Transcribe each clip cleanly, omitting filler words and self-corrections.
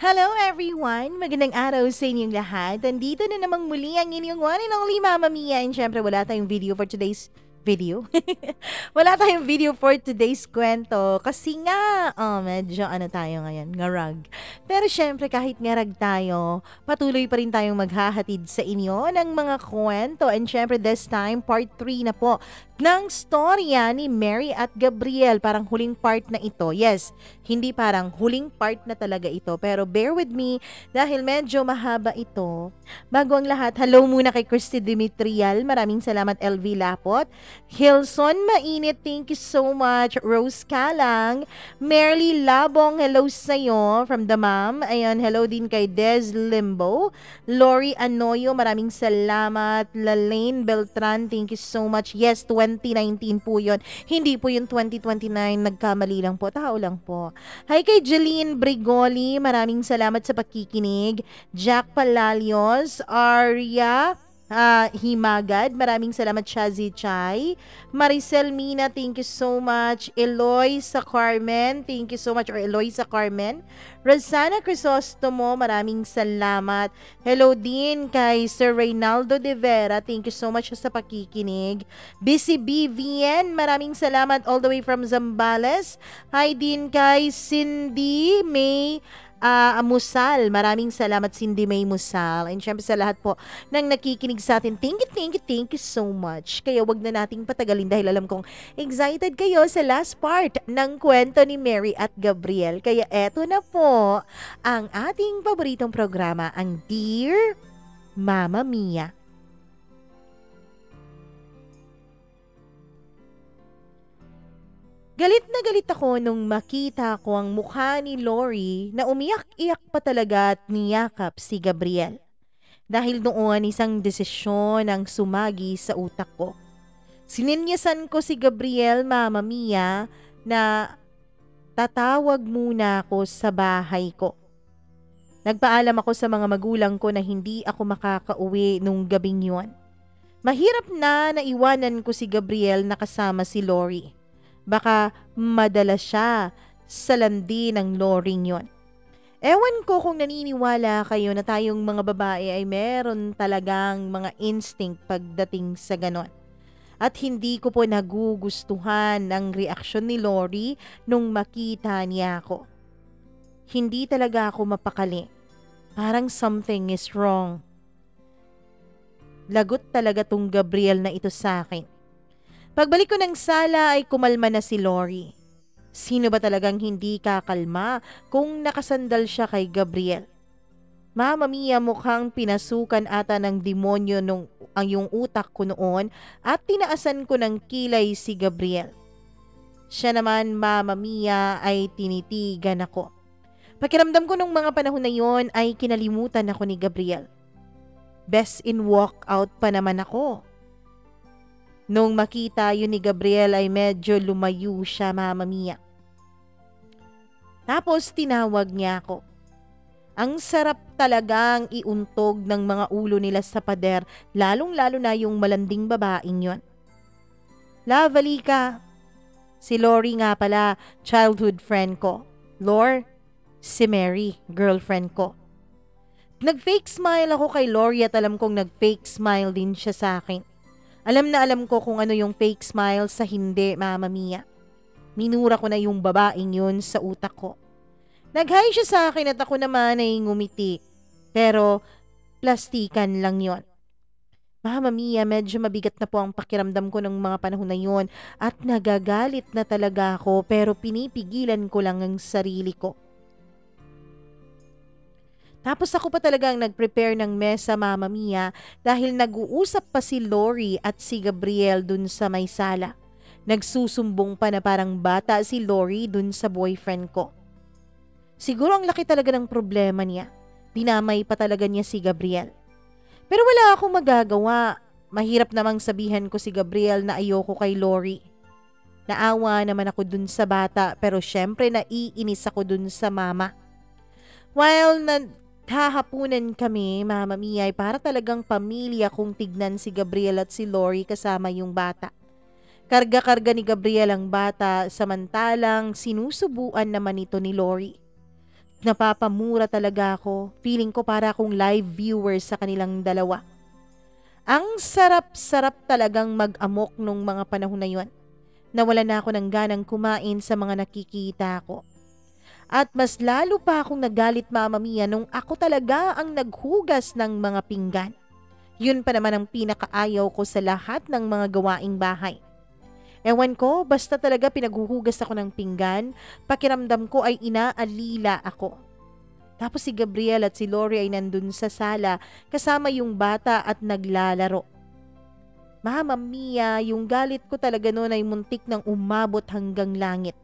Hello everyone! Magandang araw sa inyong lahat. Nandito na namang muli ang inyong one and only Mama Mia. And syempre wala tayong video for today's video. Wala tayong video for today's kwento. Kasi nga, medyo tayo ngayon, ngarag. Pero syempre kahit ngarag tayo, patuloy pa rin tayong maghahatid sa inyo ng mga kwento. And syempre this time, part 3 na po ng storya ni Mary at Gabriel. Parang huling part na ito. Yes, hindi parang huling part na talaga ito. Pero bear with me dahil medyo mahaba ito. Bago ang lahat, hello muna kay Christy Dimitrial. Maraming salamat LV Lapot. Hilson Mainit, thank you so much. Rose Kalang. Merly Labong, hello sa'yo from the mom. Ayan, hello din kay Des Limbo. Lori Anoyo, maraming salamat. Lalaine Beltran, thank you so much. Yes, 2019 po yun. Hindi po yung 2029. Nagkamali lang po. Tao lang po. Hi kay Jeline Brigoli. Maraming salamat sa pakikinig. Jack Palalios. Arya Himagad. Maraming salamat, Shazi Chai. Maricel Mina, thank you so much. Eloy sa Carmen, thank you so much. Or Eloy sa Carmen. Rosana Crisostomo, maraming salamat. Hello din kay Sir Reynaldo de Vera, thank you so much sa pakikinig. Busy BVN, maraming salamat all the way from Zambales. Hi din kay Cindy May Musal. Maraming salamat Cindy May Musal. And syempre sa lahat po nang nakikinig sa atin, thank you so much. Kaya wag na nating patagalin dahil alam kong excited kayo sa last part ng kwento ni Mary at Gabriel. Kaya eto na po ang ating paboritong programa, ang Dear Mama Mia. Galit na galit ako nung makita ko ang mukha ni Lori na umiyak-iyak pa talaga at niyakap si Gabriel. Dahil noon isang desisyon ang sumagi sa utak ko. Sininyasan ko si Gabriel, Mama Mia, na tatawag muna ako sa bahay ko. Nagpaalam ako sa mga magulang ko na hindi ako makakauwi nung gabing yun. Mahirap na naiwanan ko si Gabriel na kasama si Lori. Baka madala siya sa landi ng loring yon. Ewan ko kung naniniwala kayo na tayong mga babae ay meron talagang mga instinct pagdating sa ganon. At hindi ko po nagugustuhan ang reaksyon ni Lori nung makita niya ako. Hindi talaga ako mapakali. Parang something is wrong. Lagot talaga tong Gabriel na ito sa akin. Pagbalik ko ng sala ay kumalma na si Lori. Sino ba talagang hindi kakalma kung nakasandal siya kay Gabriel? Mama Mia, mukhang pinasukan ata ng demonyo ang yung utak ko noon at tinaasan ko ng kilay si Gabriel. Siya naman, Mama Mia, ay tinitigan ako. Pakiramdam ko nung mga panahon na yon ay kinalimutan ako ni Gabriel. Best in walkout pa naman ako. Nung makita yun ni Gabriel ay medyo lumayo siya, Mama Mia. Tapos tinawag niya ako. Ang sarap talagang iuntog ng mga ulo nila sa pader, lalong-lalo na yung malanding babaeng yon. Lavali ka. Si Lori nga pala, childhood friend ko. Lor, si Mary, girlfriend ko. Nag-fake smile ako kay Lori at alam kong nag-fake smile din siya sa akin. Alam na alam ko kung ano yung fake smile sa hindi, Mama Mia. Minura ko na yung babaeng yun sa utak ko. Nag-hi siya sa akin at ako naman ay ngumiti. Pero plastikan lang yon. Mama Mia, medyo mabigat na po ang pakiramdam ko ng mga panahon na yon at nagagalit na talaga ako pero pinipigilan ko lang ang sarili ko. Tapos ako pa talagang nag-prepare ng mesa, Mama Mia, dahil nag-uusap pa si Lori at si Gabriel dun sa may sala. Nagsusumbong pa na parang bata si Lori dun sa boyfriend ko. Siguro ang laki talaga ng problema niya. Dinamay pa talaga niya si Gabriel. Pero wala akong magagawa. Mahirap namang sabihan ko si Gabriel na ayoko kay Lori. Naawa naman ako dun sa bata pero syempre naiinis ako dun sa mama. While hahapunan kami, Mama Mia, ay para talagang pamilya kong tignan si Gabriel at si Lori kasama yung bata. Karga-karga ni Gabriel ang bata samantalang sinusubuan naman ito ni Lori. Napapamura talaga ako. Feeling ko para akong live viewer sa kanilang dalawa. Ang sarap-sarap talagang mag-amok nung mga panahon na yon. Nawala na ako ng ganang kumain sa mga nakikita ko. At mas lalo pa akong nagalit, Mama Mia, nung ako talaga ang naghugas ng mga pinggan. Yun pa naman ang pinakaayaw ko sa lahat ng mga gawaing bahay. Ewan ko, basta talaga pinaghuhugas ako ng pinggan, pakiramdam ko ay inaalila ako. Tapos si Gabriel at si Lori ay nandun sa sala kasama yung bata at naglalaro. Mama Mia, yung galit ko talaga noon ay muntik nang umabot hanggang langit.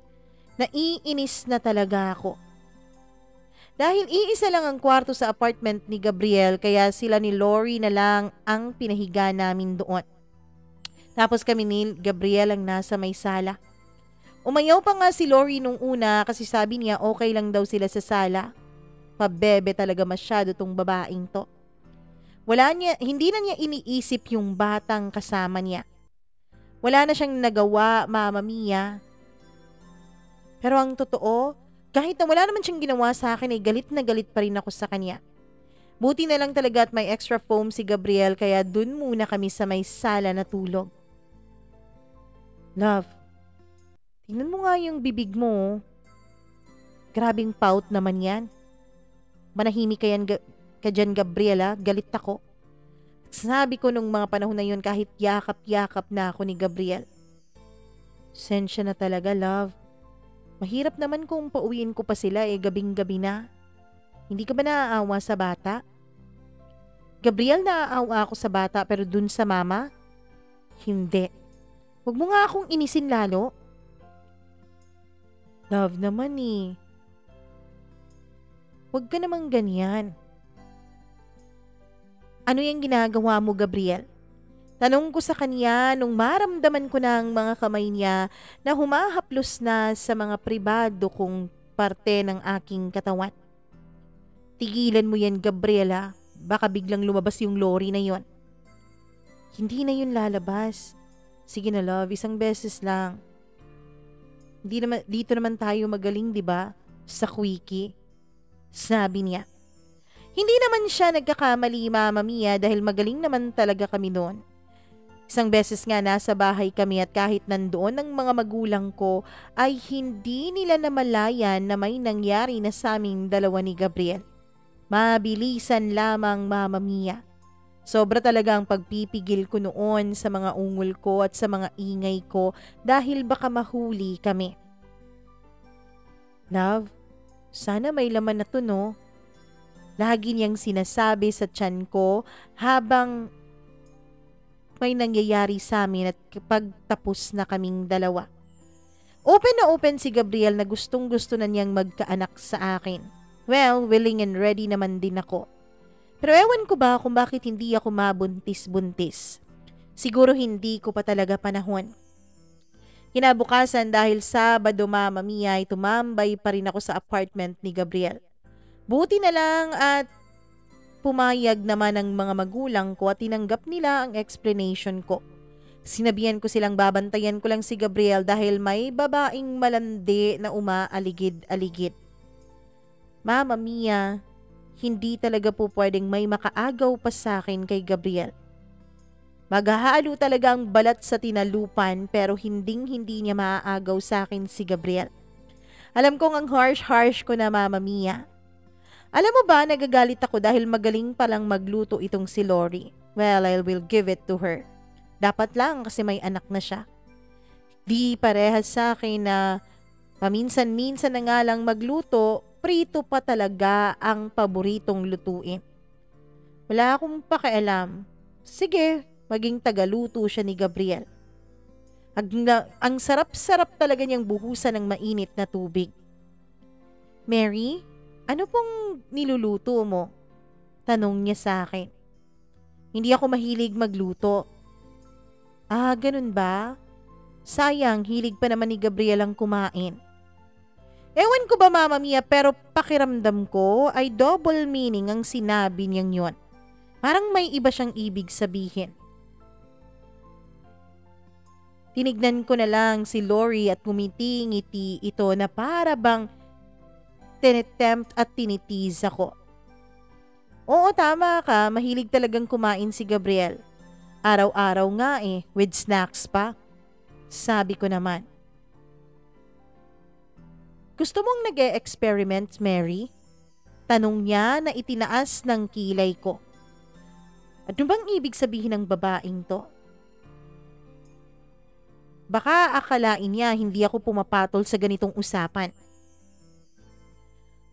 Naiinis na talaga ako. Dahil iisa lang ang kwarto sa apartment ni Gabriel kaya sila ni Lori na lang ang pinahiga namin doon. Tapos kami ni Gabriel ang nasa may sala. Umayaw pa nga si Lori nung una kasi sabi niya okay lang daw sila sa sala. Pabebe talaga masyado tong babaeng to. Hindi na niya iniisip yung batang kasama niya. Wala na siyang nagawa, Mama Mia. Pero ang totoo, kahit na wala naman siyang ginawa sa akin ay galit na galit pa rin ako sa kanya. Buti na lang talaga at may extra foam si Gabriel kaya dun muna kami sa may sala na tulog. Love, tingnan mo nga yung bibig mo. Grabing pout naman yan. Manahimik ka dyan, Gabriela, galit ako. Sabi ko nung mga panahon na yun kahit yakap-yakap na ako ni Gabriel. Sensya na talaga, love. Mahirap naman kung pauwiin ko pa sila gabing-gabi na. Hindi ka ba naaawa sa bata? Gabriel, naaawa ako sa bata pero dun sa mama? Hindi. Huwag mo nga akong inisin lalo. Love naman eh. Huwag ka namang ganyan. Ano yung ginagawa mo, Gabriel? Tanong ko sa kanya nung maramdaman ko na ang mga kamay niya na humahaplos na sa mga pribado kong parte ng aking katawan. Tigilan mo yan, Gabriela. Baka biglang lumabas yung Lori na yon. Hindi na yun lalabas. Sige na, love, isang beses lang. Dito naman tayo magaling, di ba? Sa quickie. Sabi niya. Hindi naman siya nagkakamali, Mama Mia, dahil magaling naman talaga kami noon. Isang beses nga nasa bahay kami at kahit nandoon ang mga magulang ko ay hindi nila namalayan na may nangyari na sa aming dalawa ni Gabriel. Mabilisan lamang, Mama Mia. Sobra talaga ang pagpipigil ko noon sa mga ungol ko at sa mga ingay ko dahil baka mahuli kami. Love, sana may laman na to, no? Lagi niyang sinasabi sa tiyan ko habang may nangyayari sa amin at kapag tapos na kaming dalawa. Open na open si Gabriel na gustong-gusto na niyang magkaanak sa akin. Well, willing and ready naman din ako. Pero ewan ko ba kung bakit hindi ako mabuntis-buntis. Siguro hindi ko pa talaga panahon. Kinabukasan dahil Sabado, Mama Mia, ay tumambay pa rin ako sa apartment ni Gabriel. Buti na lang at pumayag naman ang mga magulang ko at tinanggap nila ang explanation ko. Sinabihan ko silang babantayan ko lang si Gabriel dahil may babaeng malandi na umaaligid-aligid. Mama Mia, hindi talaga po pwedeng may makaagaw pa sa akin kay Gabriel. Maghahalo talaga ang balat sa tinalupan pero hindi niya maaagaw sa akin si Gabriel. Alam kong ang harsh ko na, Mama Mia. Alam mo ba, nagagalit ako dahil magaling palang magluto itong si Lori. Well, I will give it to her. Dapat lang kasi may anak na siya. Di parehas sa akin na paminsan-minsan na nga lang magluto, prito pa talaga ang paboritong lutuin. Wala akong pakialam. Sige, maging tagaluto siya ni Gabriel. Ang sarap-sarap talaga niyang buhusan ng mainit na tubig. Mary, ano pong niluluto mo? Tanong niya sa akin. Hindi ako mahilig magluto. Ah, ganun ba? Sayang, hilig pa naman ni Gabriel ang kumain. Ewan ko ba, Mama Mia, pero pakiramdam ko ay double meaning ang sinabi niyang yon. Parang may iba siyang ibig sabihin. Tinignan ko na lang si Lori at ngumiti-ngiti ito na para bang tinetempt at tinitiis ako. Oo, tama ka, mahilig talagang kumain si Gabriel. Araw-araw nga with snacks pa. Sabi ko naman. Gusto mong nag-e-experiment, Mary? Tanong niya na itinaas ng kilay ko. Ano bang ibig sabihin ng babaeng to? Baka akalain niya hindi ako pumapatol sa ganitong usapan.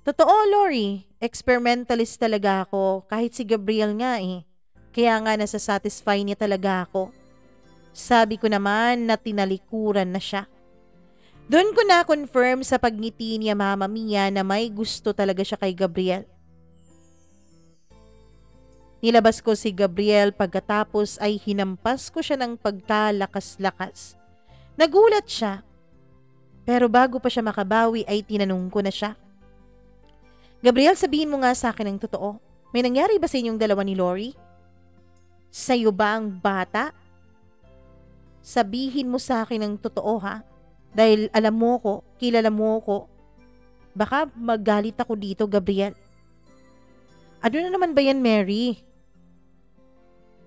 Totoo, Lori. Experimentalist talaga ako kahit si Gabriel nga Kaya nga nasasatisfy niya talaga ako. Sabi ko naman na tinalikuran na siya. Doon ko na confirm sa pagngiti niya Mama Mia na may gusto talaga siya kay Gabriel. Nilabas ko si Gabriel pagkatapos ay hinampas ko siya ng pagkalakas-lakas. Nagulat siya. Pero bago pa siya makabawi ay tinanong ko na siya. Gabriel, sabihin mo nga sa akin ang totoo. May nangyari ba sa inyong dalawa ni Lori? Sa'yo ba ang bata? Sabihin mo sa akin ang totoo ha. Dahil alam mo ko, kilala mo ko. Baka magalit ako dito, Gabriel. Ano na naman ba yan, Mary?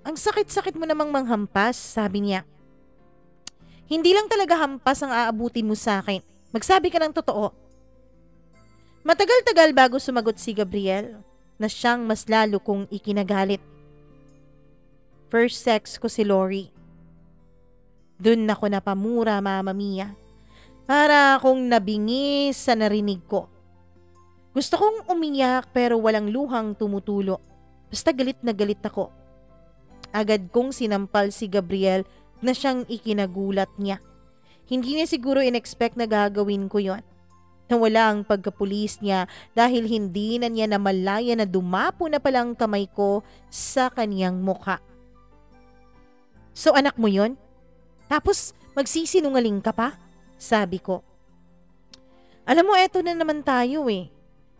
Ang sakit-sakit mo namang manghampas, sabi niya. Hindi lang talaga hampas ang aabutin mo sa akin. Magsabi ka ng totoo. Matagal-tagal bago sumagot si Gabriel na siyang mas lalo kong ikinagalit. First sex ko si Lori. Dun ako napamura, Mama Mia. Para akong nabingi sa narinig ko. Gusto kong umiyak pero walang luhang tumutulo. Basta galit na galit ako. Agad kong sinampal si Gabriel na siyang ikinagulat niya. Hindi niya siguro in-expect na gagawin ko yon. Nawala ang pagkapulis niya dahil hindi na niya namalaya na dumapo na palang kamay ko sa kaniyang mukha. So anak mo yon? Tapos magsisinungaling ka pa? Sabi ko. Alam mo, eto na naman tayo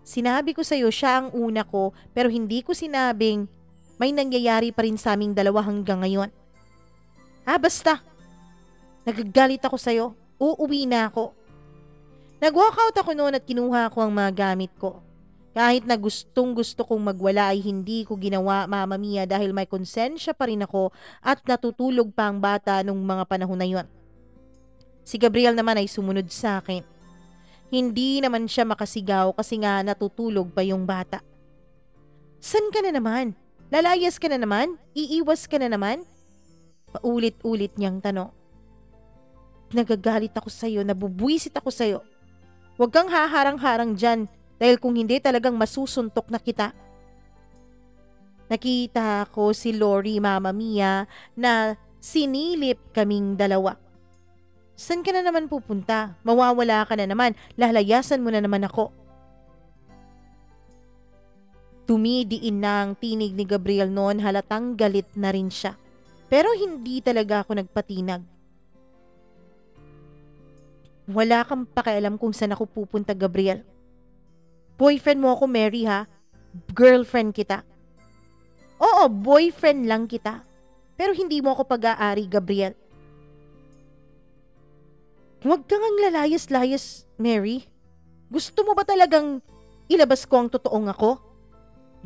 Sinabi ko sa'yo siya ang una ko pero hindi ko sinabing may nangyayari pa rin sa aming dalawa hanggang ngayon. Basta. Nagagalit ako sa'yo. Uuwi na ako. Nag-walkout ako noon at kinuha ko ang mga gamit ko. Kahit na gustong gusto kong magwala ay hindi ko ginawa, Mama Mia, dahil may konsensya pa rin ako at natutulog pa ang bata nung mga panahon na yon. Si Gabriel naman ay sumunod sa akin. Hindi naman siya makasigaw kasi nga natutulog pa yung bata. San ka na naman? Lalayas ka na naman? Iiwas ka na naman? Paulit-ulit niyang tanong. Nagagalit ako sa'yo, nabubwisit ako sa'yo. Huwag kang haharang-harang dyan dahil kung hindi talagang masusuntok na kita. Nakita ko si Lori, Mama Mia, na sinilip kaming dalawa. San ka na naman pupunta? Mawawala ka na naman. Lalayasan mo na naman ako. Tumidiin na ang tinig ni Gabriel noon, halatang galit na rin siya. Pero hindi talaga ako nagpatinag. Wala kang pakialam kung saan ako pupunta, Gabriel. Boyfriend mo ako, Mary ha? Girlfriend kita. Oo, boyfriend lang kita. Pero hindi mo ako pag-aari, Gabriel. Huwag kang ang lalayas-layas, Mary. Gusto mo ba talagang ilabas ko ang totoong ako?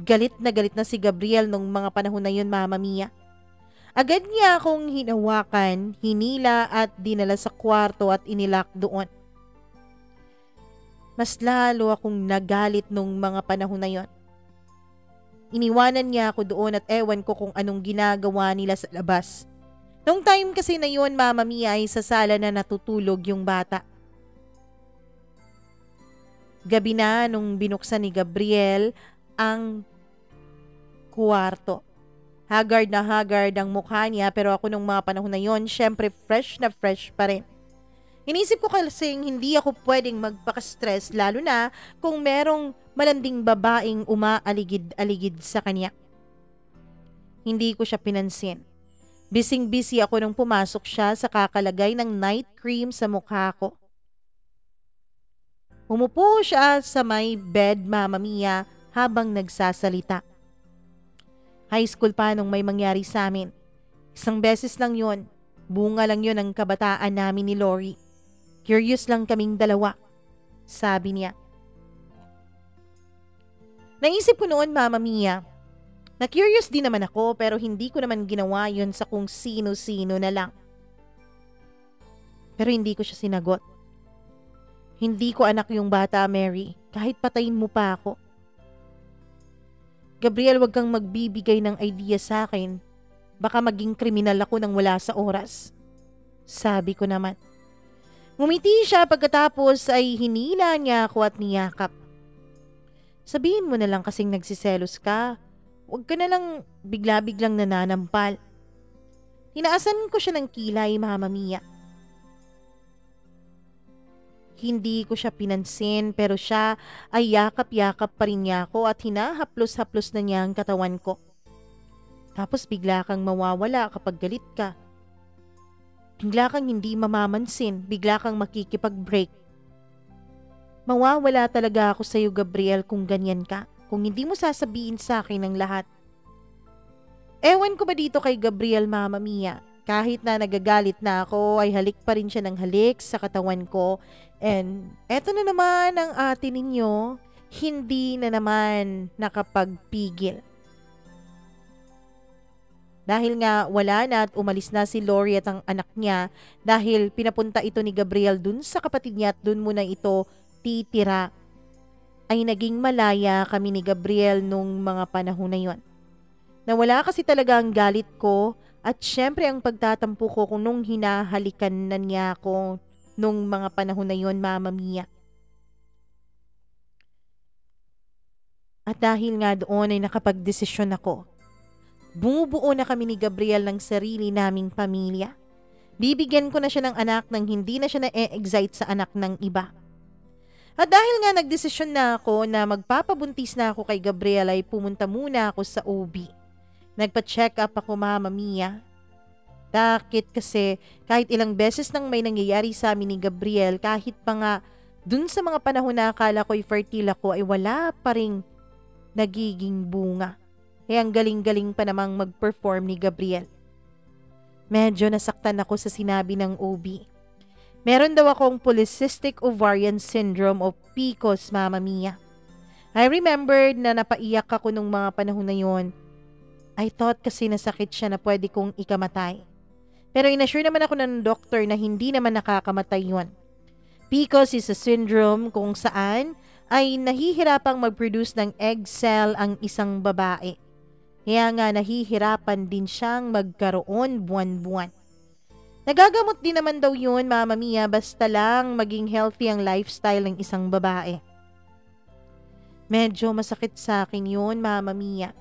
Galit na si Gabriel nung mga panahon na yun, Mama Mia. Agad niya akong hinawakan, hinila at dinala sa kwarto at inilak doon. Mas lalo akong nagalit nung mga panahon na yon. Iniwanan niya ako doon at ewan ko kung anong ginagawa nila sa labas. Nung time kasi na yun, Mama Mia, ay sa sala na natutulog yung bata. Gabi na nung binuksan ni Gabriel ang kwarto. Haggard na haggard ang mukha niya pero ako nung mga panahon na yon, syempre fresh na fresh pa rin. Inisip ko kasing hindi ako pwedeng magpaka-stress lalo na kung merong malanding babaeng umaaligid-aligid sa kanya. Hindi ko siya pinansin. Bising-busy ako nung pumasok siya sa kakalagay ng night cream sa mukha ko. Umupo siya sa may bed, Mama Mia, habang nagsasalita. High school pa nung may mangyari sa amin. Isang beses lang yon. Bunga lang yon ng kabataan namin ni Lori. Curious lang kaming dalawa. Sabi niya. Naisip ko noon, Mama Mia, na curious din naman ako pero hindi ko naman ginawa yun sa kung sino-sino na lang. Pero hindi ko siya sinagot. Hindi ko anak yung bata, Mary, kahit patayin mo pa ako. Gabriel, wag kang magbibigay ng idea sa akin. Baka maging kriminal ako nang wala sa oras. Sabi ko naman. Ngumiti siya pagkatapos ay hinila niya ako at niyakap. Sabihin mo na lang kasing nagsiselos ka. Huwag ka na lang bigla-biglang nananampal. Tinaasan ko siya ng kilay, Mama Mia. Hindi ko siya pinansin pero siya ay yakap-yakap pa rin niya ako at hinahaplos-haplos na niya ang katawan ko. Tapos bigla kang mawawala kapag galit ka. Bigla kang hindi mamamansin, bigla kang makikipag-break. Mawawala talaga ako sa iyo, Gabriel, kung ganyan ka, kung hindi mo sasabihin sa akin ang lahat. Ewan ko ba dito kay Gabriel, Mama Mia? Kahit na nagagalit na ako, ay halik pa rin siya ng halik sa katawan ko. And eto na naman ang ate ninyo, hindi na naman nakapagpigil. Dahil nga wala na at umalis na si Lori at ang anak niya dahil pinapunta ito ni Gabriel dun sa kapatid niya at dun muna ito titira, ay naging malaya kami ni Gabriel nung mga panahon na yon. Nawala kasi talaga ang galit ko at syempre ang pagtatampo ko kung nung hinahalikan na niya ako nung mga panahon na yon, Mama Mia. At dahil nga doon ay nakapagdesisyon ako. Bumubuo na kami ni Gabriel ng sarili naming pamilya. Bibigyan ko na siya ng anak nang hindi na siya na-excite sa anak ng iba. At dahil nga nagdesisyon na ako na magpapabuntis na ako kay Gabriel ay pumunta muna ako sa OB. Nagpa-check up ako, Mama Mia. Bakit kasi kahit ilang beses nang may nangyayari sa amin ni Gabriel, kahit pa nga dun sa mga panahon na akala ko'y fertile ako ay wala pa ring nagiging bunga. Kaya ang galing-galing pa namang mag-perform ni Gabriel. Medyo nasaktan ako sa sinabi ng OB. Meron daw akong polycystic ovarian syndrome o PCOS, Mama Mia. I remembered na napaiyak ako nung mga panahon na yon. I thought kasi nasakit siya na pwede kong ikamatay. Pero inassure naman ako ng doktor na hindi naman nakakamatay yon. PCOS is a syndrome kung saan ay nahihirapang mag-produce ng egg cell ang isang babae. Kaya nga nahihirapan din siyang magkaroon buwan-buwan. Nagagamot din naman daw yun, Mama Mia, basta lang maging healthy ang lifestyle ng isang babae. Medyo masakit sa akin yun, Mama Mia.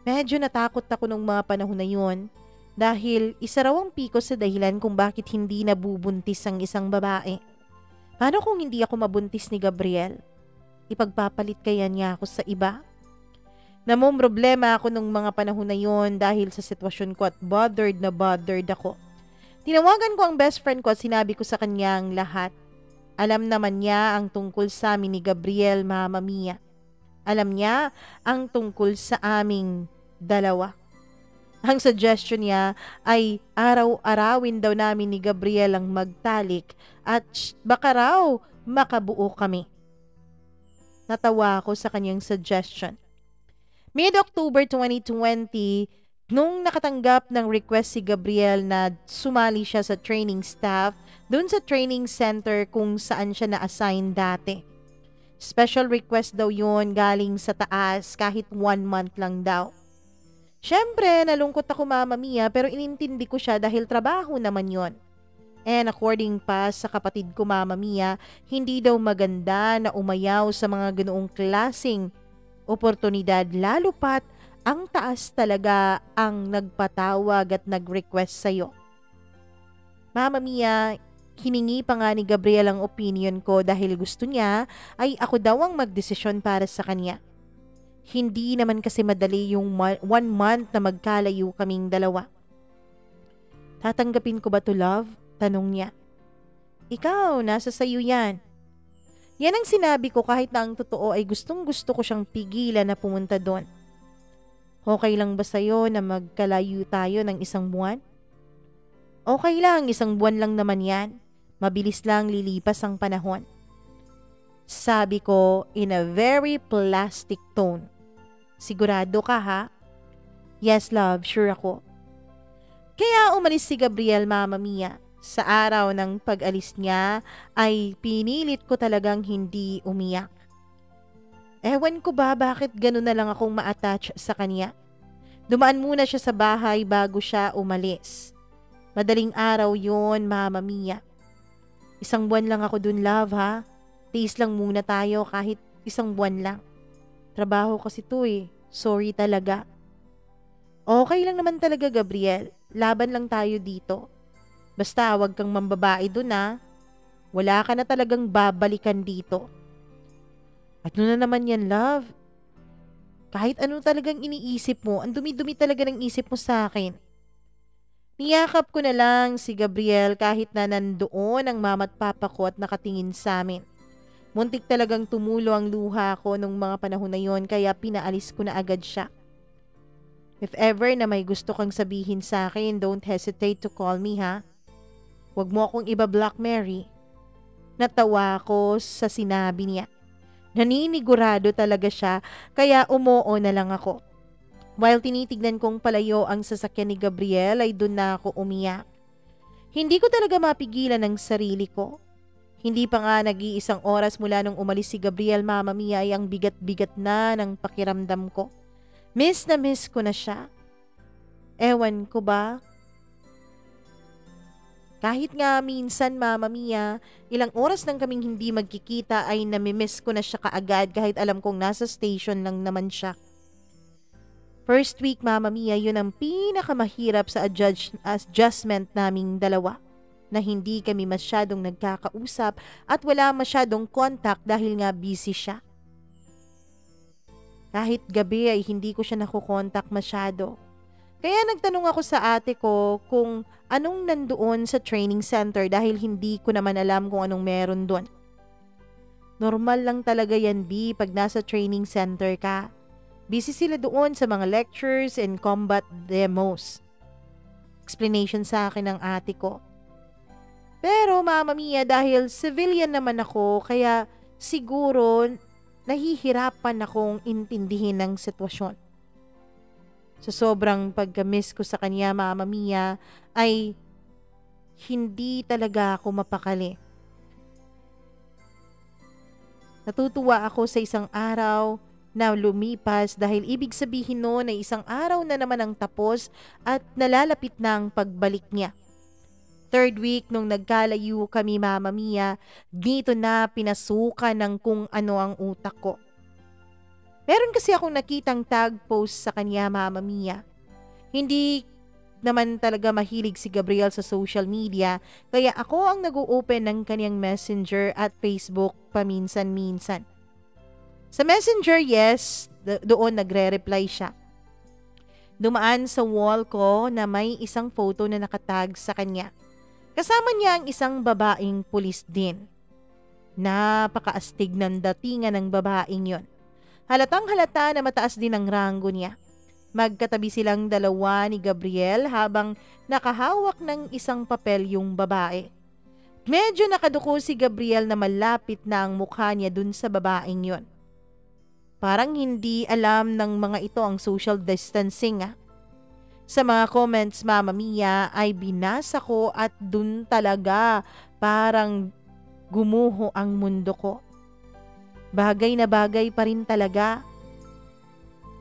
Medyo natakot ako nung mga panahon na yun dahil isa raw ang PCOS sa dahilan kung bakit hindi nabubuntis ang isang babae. Paano kung hindi ako mabuntis ni Gabriel? Ipagpapalit kaya niya ako sa iba? Namomroblema ako nung mga panahon na yon dahil sa sitwasyon ko at bothered na bothered ako. Tinawagan ko ang best friend ko at sinabi ko sa kanya ang lahat. Alam naman niya ang tungkol sa amin ni Gabriel, Mama Mia. Alam niya ang tungkol sa aming dalawa. Ang suggestion niya ay araw-arawin daw namin ni Gabriel ang magtalik at baka raw makabuo kami. Natawa ako sa kanyang suggestion. Mid-October 2020, nung nakatanggap ng request si Gabriel na sumali siya sa training staff dun sa training center kung saan siya na-assign dati. Special request daw yun galing sa taas kahit 1 month lang daw. Syempre, nalungkot ako, Mama Mia, pero inintindi ko siya dahil trabaho naman yon. And according pa sa kapatid ko, Mama Mia, hindi daw maganda na umayaw sa mga ganoong klaseng oportunidad, lalo pat ang taas talaga ang nagpatawag at nag-request sa'yo. Mama Mia, hiningi pa nga ni Gabriel ang opinion ko dahil gusto niya ay ako daw ang magdesisyon para sa kanya. Hindi naman kasi madali yung 1 month na magkalayo kaming dalawa. Tatanggapin ko ba to, love? Tanong niya. Ikaw, nasa sayo yan. Yan ang sinabi ko kahit na ang totoo ay gustong-gusto ko siyang pigilan na pumunta doon. Okay lang ba sa'yo na magkalayo tayo ng 1 buwan? Okay lang, 1 buwan lang naman yan. Mabilis lang lilipas ang panahon. Sabi ko in a very plastic tone. Sigurado ka ha? Yes love, sure ako. Kaya umalis si Gabriel, Mama Mia. Sa araw ng pag-alis niya ay pinilit ko talagang hindi umiyak. Ewan ko ba bakit gano'n na lang akong ma-attach sa kanya. Dumaan muna siya sa bahay bago siya umalis. Madaling araw yon, Mama Mia. 1 buwan lang ako dun, love ha. Tiis lang muna tayo kahit 1 buwan lang. Trabaho kasi to eh. Sorry talaga. Okay lang naman talaga, Gabriel. Laban lang tayo dito. Basta wag kang mambabae dun ha. Wala ka na talagang babalikan dito. At ano na naman yan, love? Kahit ano talagang iniisip mo, ang dumi-dumi talaga ng isip mo sa akin. Niyakap ko na lang si Gabriel kahit na nandoon ang mama at papa ko at nakatingin sa amin. Muntik talagang tumulo ang luha ko nung mga panahon na yon kaya pinaalis ko na agad siya. If ever na may gusto kang sabihin sa akin, don't hesitate to call me ha. Huwag mo akong iba-block, Mary. Natawa ko sa sinabi niya. Naninigurado talaga siya kaya umoo na lang ako. While tinitignan kong palayo ang sasakyan ni Gabriel ay doon na ako umiyak. Hindi ko talaga mapigilan ang sarili ko. Hindi pa nga nag-iisang oras mula nung umalis si Gabriel, Mama Mia, ay ang bigat-bigat na ng pakiramdam ko. Miss na miss ko na siya. Ewan ko ba? Kahit nga minsan, Mama Mia, ilang oras nang kaming hindi magkikita ay namimiss ko na siya kaagad kahit alam kong nasa station lang naman siya. First week, Mama Mia, yun ang pinakamahirap sa adjustment naming dalawa. Na hindi kami masyadong nagkakausap at wala masyadong contact dahil nga busy siya. Kahit gabi ay hindi ko siya nakukontak masyado. Kaya nagtanong ako sa ate ko kung anong nandoon sa training center dahil hindi ko naman alam kung anong meron doon. Normal lang talaga yan, B, pag nasa training center ka. Busy sila doon sa mga lectures and combat demos. Explanation sa akin ng ate ko. Pero Mama Mia, dahil civilian naman ako, kaya siguro nahihirapan akong intindihin ang sitwasyon. Sa sobrang pagka-miss ko sa kanya, Mama Mia, ay hindi talaga ako mapakali. Natutuwa ako sa isang araw na lumipas dahil ibig sabihin noon ay 1 araw na naman ang tapos at nalalapit na ang pagbalik niya. 3rd week nung nagkalayo kami, Mama Mia, dito na pinasukan ng kung ano ang utak ko. Meron kasi akong nakitang tag post sa kanya, Mama Mia. Hindi naman talaga mahilig si Gabriel sa social media, kaya ako ang nag-o-open ng kanyang Messenger at Facebook paminsan-minsan. Sa Messenger, yes, doon nagre-reply siya. Dumaan sa wall ko na may isang photo na nakatag sa kanya. Kasama niya ang isang babaeng pulis din. Napakaastig ng datingan ng babaeng yon. Halatang halata na mataas din ang ranggo niya. Magkatabi silang dalawa ni Gabriel habang nakahawak ng isang papel yung babae. Medyo nakaduko si Gabriel na malapit na ang mukha niya dun sa babaeng yon. Parang hindi alam ng mga ito ang social distancing ah. Sa mga comments, Mama Mia, ay binasa ko at dun talaga parang gumuho ang mundo ko. Bagay na bagay pa rin talaga.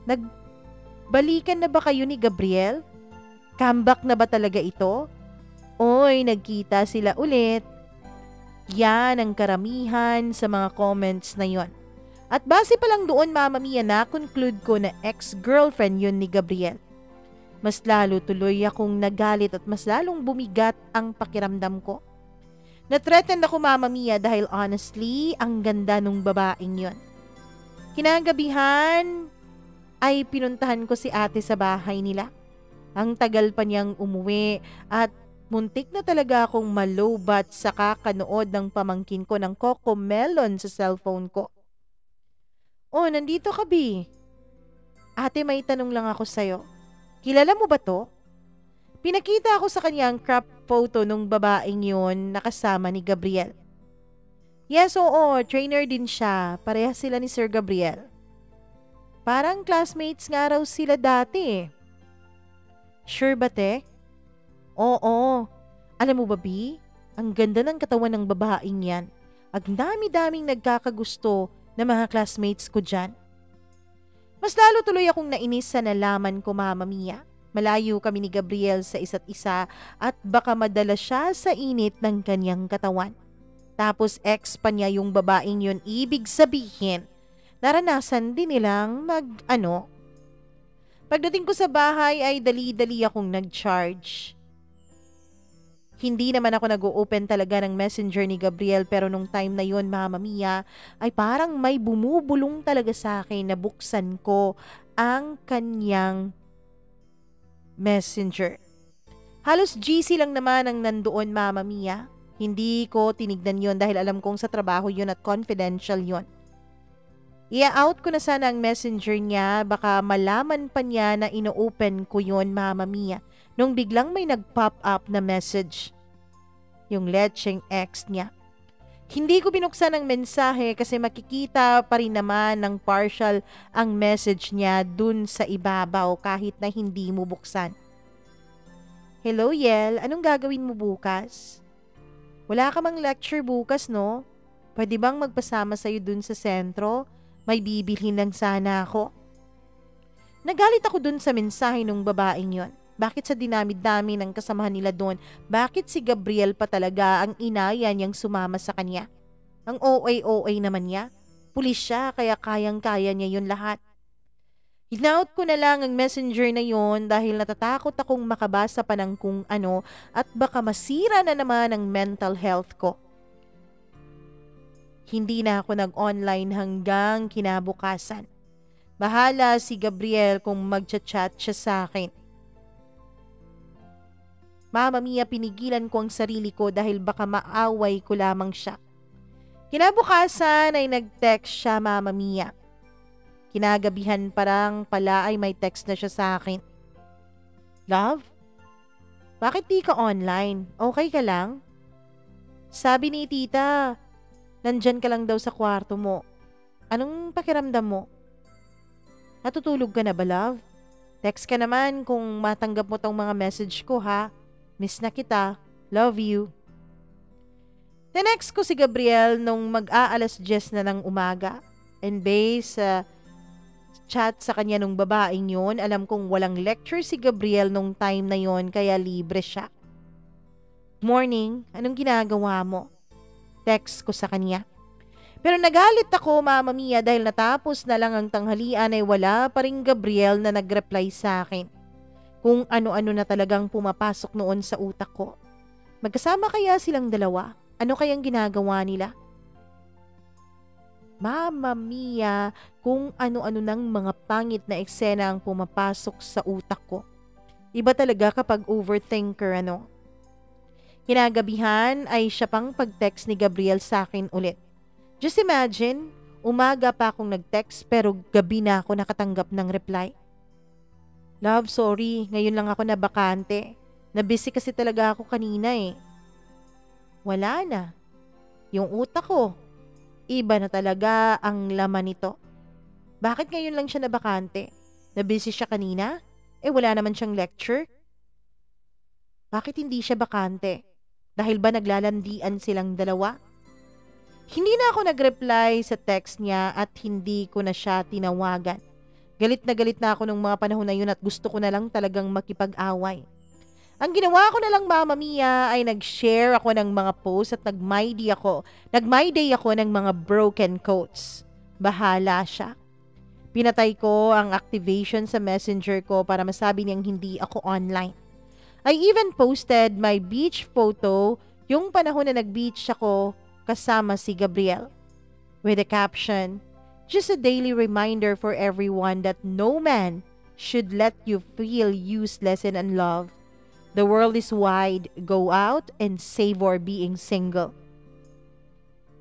Nagbalikan na ba kayo ni Gabriel? Comeback na ba talaga ito? Oy, nagkita sila ulit. Yan ang karamihan sa mga comments na yon. At base pa lang doon, Mama Mia, na-conclude ko na ex-girlfriend yun ni Gabriel. Mas lalo tuloy akong nagalit at mas lalong bumigat ang pakiramdam ko. Na-threatened ako, Mama Mia, dahil honestly, ang ganda nung babaeng yon. Kinagabihan ay pinuntahan ko si ate sa bahay nila. Ang tagal pa niyang umuwi at muntik na talaga akong malobat sa kakanood ng pamangkin ko ng Cocomelon sa cellphone ko. Oh, nandito ka, Bi. Ate, may tanong lang ako sa'yo. Kilala mo ba to? Pinakita ako sa kanya ang crop photo nung babaeng yun na kasama ni Gabriel. Yes, oo, trainer din siya. Parehas sila ni Sir Gabriel. Parang classmates nga raw sila dati eh. Sure ba, te? Oo. Alam mo ba, B? Ang ganda ng katawan ng babaeng yan. Ang dami-daming nagkakagusto na mga classmates ko dyan. Mas lalo tuloy akong nainis sa nalaman ko, Mama Mia. Malayo kami ni Gabriel sa isa't isa at baka madala siya sa init ng kanyang katawan. Tapos ex pa niya yung babaeng yun, ibig sabihin, naranasan din nilang Pagdating ko sa bahay ay dali-dali akong nag-charge. Hindi naman ako nag-o-open talaga ng messenger ni Gabriel pero nung time na yun, Mama Mia, ay parang may bumubulong talaga sa akin na buksan ko ang kanyang messenger. Halos GC lang naman ang nandoon, Mama Mia. Hindi ko tinignan yon dahil alam kong sa trabaho yun at confidential yon. I-out ko na sana ang messenger niya, baka malaman pa niya na ino-open ko yon, Mama Mia, nung biglang may nag-pop up na message. Yung lecheng ex niya. Hindi ko binuksan ang mensahe kasi makikita pa rin naman ng partial ang message niya dun sa ibabaw kahit na hindi mo buksan. Hello, Yel. Anong gagawin mo bukas? Wala ka mang lecture bukas, no? Pwede bang magpasama sa'yo dun sa sentro? May bibilhin lang sana ako. Nagalit ako dun sa mensahe ng babaeng yon. Bakit sa dinami-dami ng kasamahan nila doon, bakit si Gabriel pa talaga ang inaya niyang sumama sa kanya? Ang OA naman niya. Pulis siya kaya kayang-kaya niya yun lahat. Hinout ko na lang ang messenger na yon dahil natatakot akong makabasa pa ng kung ano at baka masira na naman ang mental health ko. Hindi na ako nag-online hanggang kinabukasan. Bahala si Gabriel kung magchat-chat siya sa akin. Mama Mia, pinigilan ko ang sarili ko dahil baka maaway ko lamang siya. Kinabukasan ay nag-text siya, Mama Mia. Kinagabihan parang pala ay may text na siya sa akin. Love? Bakit di ka online? Okay ka lang? Sabi ni tita, nandyan ka lang daw sa kwarto mo. Anong pakiramdam mo? Natutulog ka na ba, love? Text ka naman kung matanggap mo tong mga message ko, ha? Miss na kita. Love you. Tinext ko si Gabriel nung mag-aalas 10 na ng umaga. And based sa chat sa kanya nung babaeng yun, alam kong walang lecture si Gabriel nung time na yon kaya libre siya. Morning, anong ginagawa mo? Text ko sa kanya. Pero nagalit ako, Mama Mia, dahil natapos na lang ang tanghalian ay wala pa rin Gabriel na nag-reply sa akin. Kung ano-ano na talagang pumapasok noon sa utak ko. Magkasama kaya silang dalawa? Ano kayang ginagawa nila? Mama Mia, kung ano-ano ng mga pangit na eksena ang pumapasok sa utak ko. Iba talaga kapag overthinker, ano? Kinagabihan ay siya pang pag-text ni Gabriel sa akin ulit. Just imagine, umaga pa akong nag-text pero gabi na ako nakatanggap ng reply. Love, sorry, ngayon lang ako nabakante. Nabusy kasi talaga ako kanina eh. Wala na. Yung utak ko. Iba na talaga ang laman nito. Bakit ngayon lang siya nabakante? Nabusy siya kanina? Wala naman siyang lecture? Bakit hindi siya bakante? Dahil ba naglalandian silang dalawa? Hindi na ako nag-reply sa text niya at hindi ko na siya tinawagan. Galit na ako nung mga panahon na yun at gusto ko na lang talagang makipag-away. Ang ginawa ko na lang, Mama Mia, ay nag-share ako ng mga posts at nag-my day ako ng mga broken quotes. Bahala siya. Pinatay ko ang activation sa messenger ko para masabi niyang hindi ako online. I even posted my beach photo yung panahon na nag-beach ako kasama si Gabriel. With a caption, just a daily reminder for everyone that no man should let you feel useless and unloved. The world is wide. Go out and savor being single.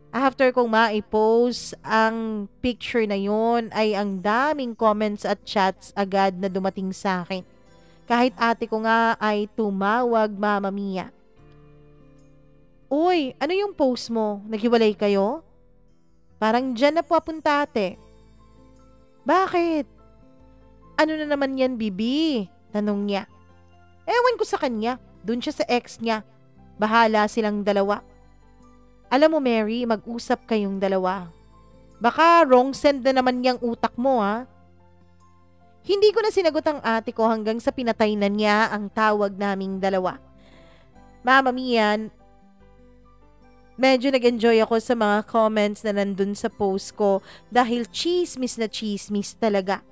After kong ma-post ang picture na yon ay ang daming comments at chats agad na dumating sa akin. Kahit ate ko nga ay tumawag, Mama Mia. Uy, ano yung post mo? Naghiwalay kayo? Parang dyan na papunta ate. Bakit? Ano na naman yan, Bibi? Tanong niya. Ewan ko sa kanya. Dun siya sa ex niya. Bahala silang dalawa. Alam mo Mary, mag-usap kayong dalawa. Baka wrong send na naman yung utak mo ha. Hindi ko na sinagot ang ate ko hanggang sa pinatay na niya ang tawag naming dalawa. Mama Mia, medyo nag-enjoy ako sa mga comments na nandun sa post ko dahil chismis na chismis talaga.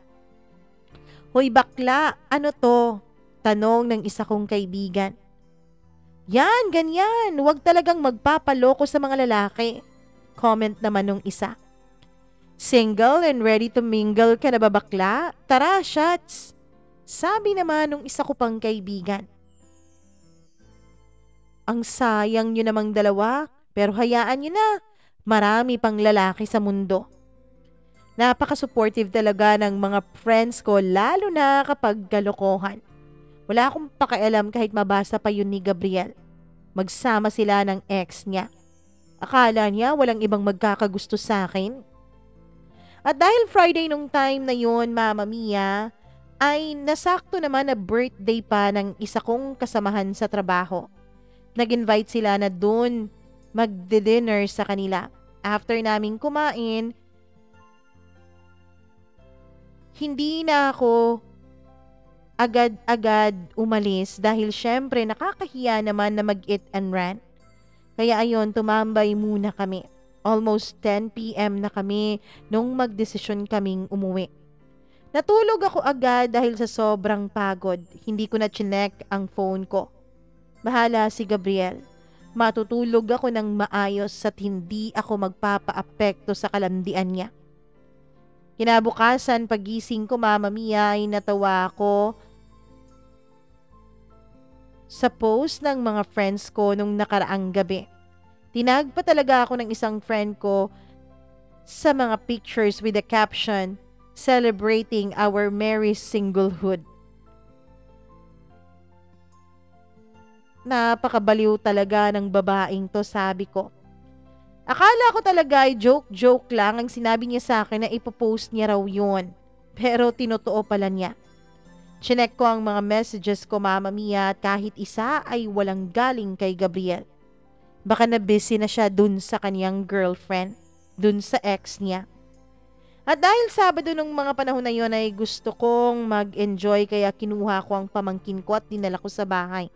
Hoy bakla, ano to? Tanong ng isa kong kaibigan. Yan, ganyan. Huwag talagang magpapaloko sa mga lalaki. Comment naman nung isa. Single and ready to mingle ka na ba bakla? Tara, shots! Sabi naman nung isa ko pang kaibigan. Ang sayang nyo namang dalawa, pero hayaan nyo na. Marami pang lalaki sa mundo. Napaka-supportive talaga ng mga friends ko lalo na kapag kalokohan. Wala akong pakialam kahit mabasa pa yun ni Gabriel. Magsama sila ng ex niya. Akala niya walang ibang magkakagusto sa akin. At dahil Friday nung time na yun, Mama Mia, ay nasakto naman na birthday pa ng isa kong kasamahan sa trabaho. Nag-invite sila na dun magdi-dinner sa kanila. After naming kumain, hindi na ako agad-agad umalis dahil syempre nakakahiya naman na mag-eat and run. Kaya ayon, tumambay muna kami. Almost 10 p.m. na kami nung magdesisyon kaming umuwi. Natulog ako agad dahil sa sobrang pagod. Hindi ko na chinek ang phone ko. Bahala si Gabriel. Matutulog ako ng maayos at hindi ako magpapaapekto sa kalandian niya. Kinabukasan pagising ko, Mama Mia, ay natawa ako sa post ng mga friends ko nung nakaraang gabi. Tinag pa talaga ako ng isang friend ko sa mga pictures with the caption, celebrating our merry singlehood. Napakabaliw talaga ng babaeng to, sabi ko. Akala ko talaga ay joke-joke lang ang sinabi niya sa akin na ipopost niya raw yun. Pero tinotoo pala niya. Chinek ko ang mga messages ko, Mama Mia, at kahit isa ay walang galing kay Gabriel. Baka na busy na siya dun sa kaniyang girlfriend, dun sa ex niya. At dahil Sabado nung mga panahon na yon ay gusto kong mag-enjoy kaya kinuha ko ang pamangkin ko at dinala ko sa bahay.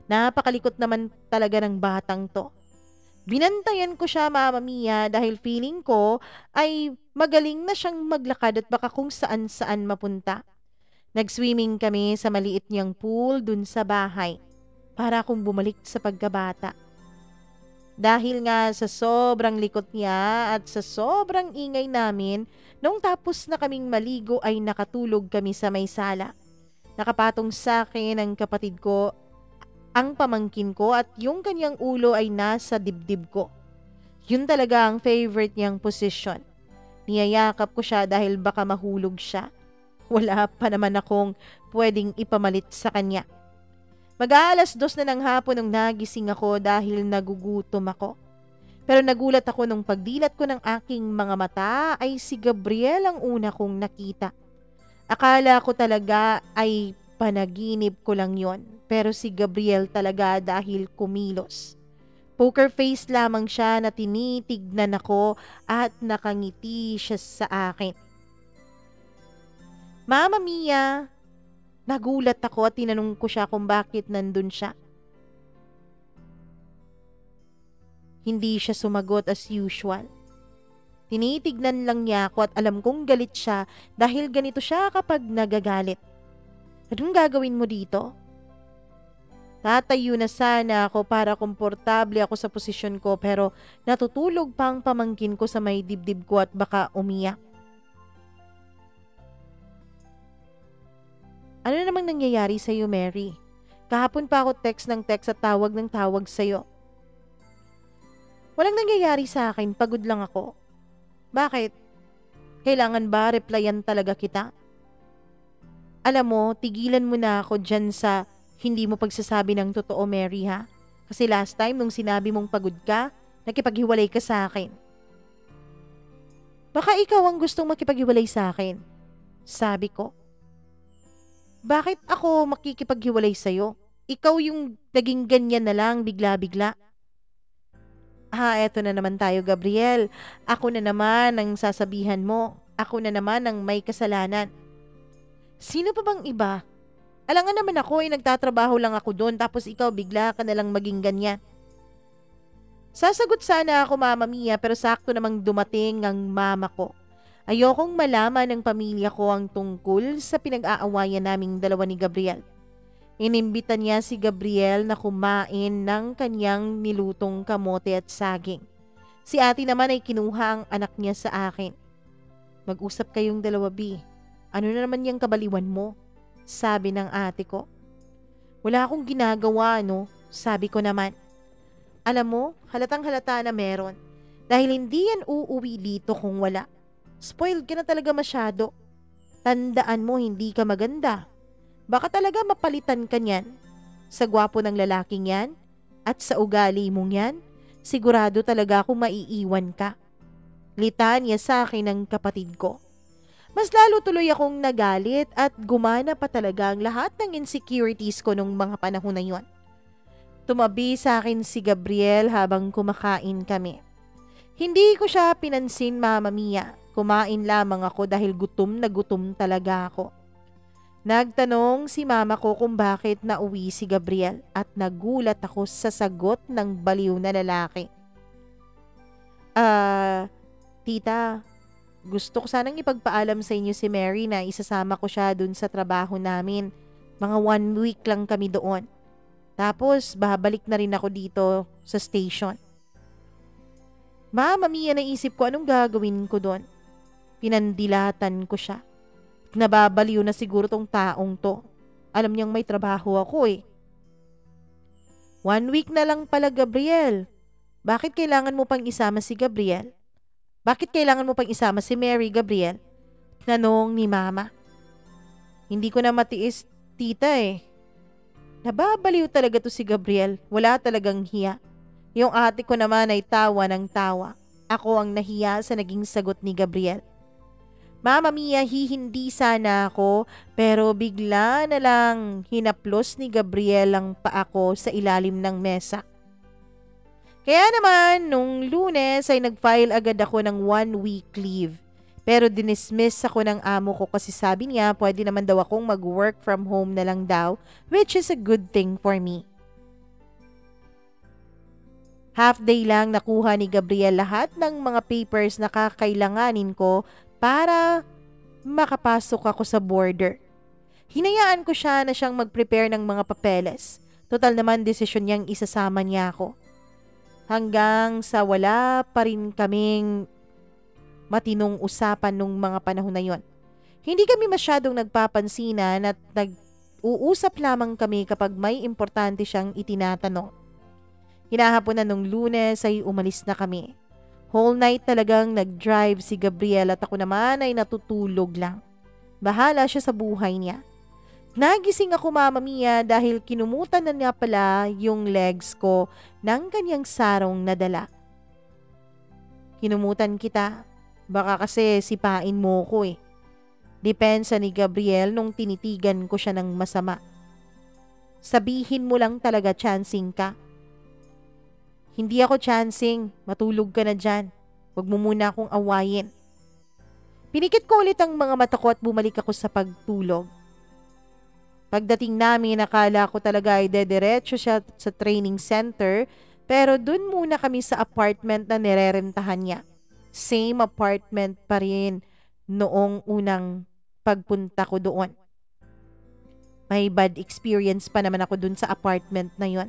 Napakalikot naman talaga ng batang to. Binantayan ko siya, Mama Mia, dahil feeling ko ay magaling na siyang maglakad at baka kung saan-saan mapunta. Nag-swimming kami sa maliit niyang pool dun sa bahay. Para akong bumalik sa pagkabata. Dahil nga sa sobrang likot niya at sa sobrang ingay namin, nung tapos na kaming maligo ay nakatulog kami sa may sala. Nakapatong sa akin ang kapatid ko, ang pamangkin ko at yung kanyang ulo ay nasa dibdib ko. Yun talaga ang favorite niyang posisyon. Niyayakap ko siya dahil baka mahulog siya. Wala pa naman akong pwedeng ipamalit sa kanya. Mag-aalas 2 na ng hapon nung nagising ako dahil nagugutom ako. Pero nagulat ako nung pagdilat ko ng aking mga mata ay si Gabriel ang una kong nakita. Akala ko talaga ay panaginip ko lang yon, pero si Gabriel talaga dahil kumilos. Poker face lamang siya na tinitignan ako at nakangiti siya sa akin. Mama Mia, nagulat ako at tinanong ko siya kung bakit nandun siya. Hindi siya sumagot as usual. Tinitignan lang niya ako at alam kong galit siya dahil ganito siya kapag nagagalit. Anong gagawin mo dito? Tatayo na sana ako para komportable ako sa posisyon ko pero natutulog pa ang pamangkin ko sa may dibdib ko at baka umiyak. Ano namang nangyayari sa'yo, Mary? Kahapon pa ako text ng text at tawag ng tawag sa'yo. Walang nangyayari sa akin, pagod lang ako. Bakit? Kailangan ba replyan talaga kita? Alam mo, tigilan mo na ako dyan sa hindi mo pagsasabi ng totoo, Mary, ha? Kasi last time nung sinabi mong pagod ka, nakipaghiwalay ka sa akin. Baka ikaw ang gustong makipaghiwalay sa akin. Sabi ko. Bakit ako makikipaghiwalay sa'yo? Ikaw yung naging ganyan na lang bigla-bigla. Eto na naman tayo, Gabriel. Ako na naman ang sasabihan mo. Ako na naman ang may kasalanan. Sino pa bang iba? Alangan naman ako ay nagtatrabaho lang ako doon tapos ikaw bigla ka na lang maging ganyan. Sasagot sana ako, Mama Mia, pero sakto namang dumating ang mama ko. Ayokong malaman ng pamilya ko ang tungkol sa pinag-aawayan naming dalawa ni Gabriel. Inimbitan niya si Gabriel na kumain ng kanyang nilutong kamote at saging. Si ate naman ay kinuha ang anak niya sa akin. Mag-usap kayong dalawa, B. Ano na naman yung kabaliwan mo? Sabi ng ate ko. Wala akong ginagawa, no? Sabi ko naman. Alam mo, halatang halata na meron. Dahil hindi yan uuwi dito kung wala. Spoiled ka na talaga masyado. Tandaan mo, hindi ka maganda. Baka talaga mapalitan ka niyan. Sa gwapo ng lalaking yan, at sa ugali mong yan, sigurado talaga akong maiiwan ka. Litanya sa akin ng kapatid ko. Mas lalo tuloy akong nagalit at gumana pa talaga ang lahat ng insecurities ko nung mga panahon na yon. Tumabi sa akin si Gabriel habang kumakain kami. Hindi ko siya pinansin, Mama Mia. Kumain lamang ako dahil gutom na gutom talaga ako. Nagtanong si mama ko kung bakit nauwi si Gabriel at nagulat ako sa sagot ng baliw na lalaki. Tita, gusto ko sanang ipagpaalam sa inyo si Mary na isasama ko siya dun sa trabaho namin. Mga 1 week lang kami doon. Tapos babalik na rin ako dito sa station. Mama Mia, naisip ko anong gagawin ko doon. Pinandilatan ko siya. Nababaliw na siguro tong taong to. Alam niyang may trabaho ako eh. 1 week na lang pala, Gabriel. Bakit kailangan mo pang isama si Gabriel? Bakit kailangan mo pang isama si Mary, Gabriel? Tanong ni Mama. Hindi ko na matiis, tita eh. Nababaliw talaga to si Gabriel. Wala talagang hiya. Yung ate ko naman ay tawa ng tawa. Ako ang nahiya sa naging sagot ni Gabriel. Mama Mia, hindi sana ako pero bigla na lang hinaplos ni Gabriel ang paa ko sa ilalim ng mesa. Kaya naman, nung Lunes ay nag-file agad ako ng 1 week leave. Pero dinismiss ako ng amo ko kasi sabi niya pwede naman daw akong mag-work from home na lang daw, which is a good thing for me. Half day lang nakuha ni Gabriel lahat ng mga papers na kakailanganin ko para makapasok ako sa border. Hinayaan ko siya na siyang mag-prepare ng mga papeles. Total naman desisyon niyang isasama niya ako. Hanggang sa wala pa rin kaming matinong usapan nung mga panahon na yon. Hindi kami masyadong nagpapansinan at nag-uusap lamang kami kapag may importante siyang itinatanong. Hinahapon na nung Lunes ay umalis na kami. Whole night talagang nag-drive si Gabriel at ako naman ay natutulog lang. Bahala siya sa buhay niya. Nagising ako, Mama Mia, dahil kinumutan na niya pala yung legs ko ng kanyang sarong na dala. Kinumutan kita. Baka kasi sipain mo ko eh. Depensa ni Gabriel nung tinitigan ko siya ng masama. Sabihin mo lang talaga chancing ka. Hindi ako chancing. Matulog ka na dyan. Huwag mo muna akong awayin. Pinikit ko ulit ang mga mata ko at bumalik ako sa pagtulog. Pagdating namin, nakala ko talaga ay dediretso siya sa training center, pero dun muna kami sa apartment na nirerentahan niya. Same apartment pa rin noong unang pagpunta ko doon. May bad experience pa naman ako dun sa apartment na yon.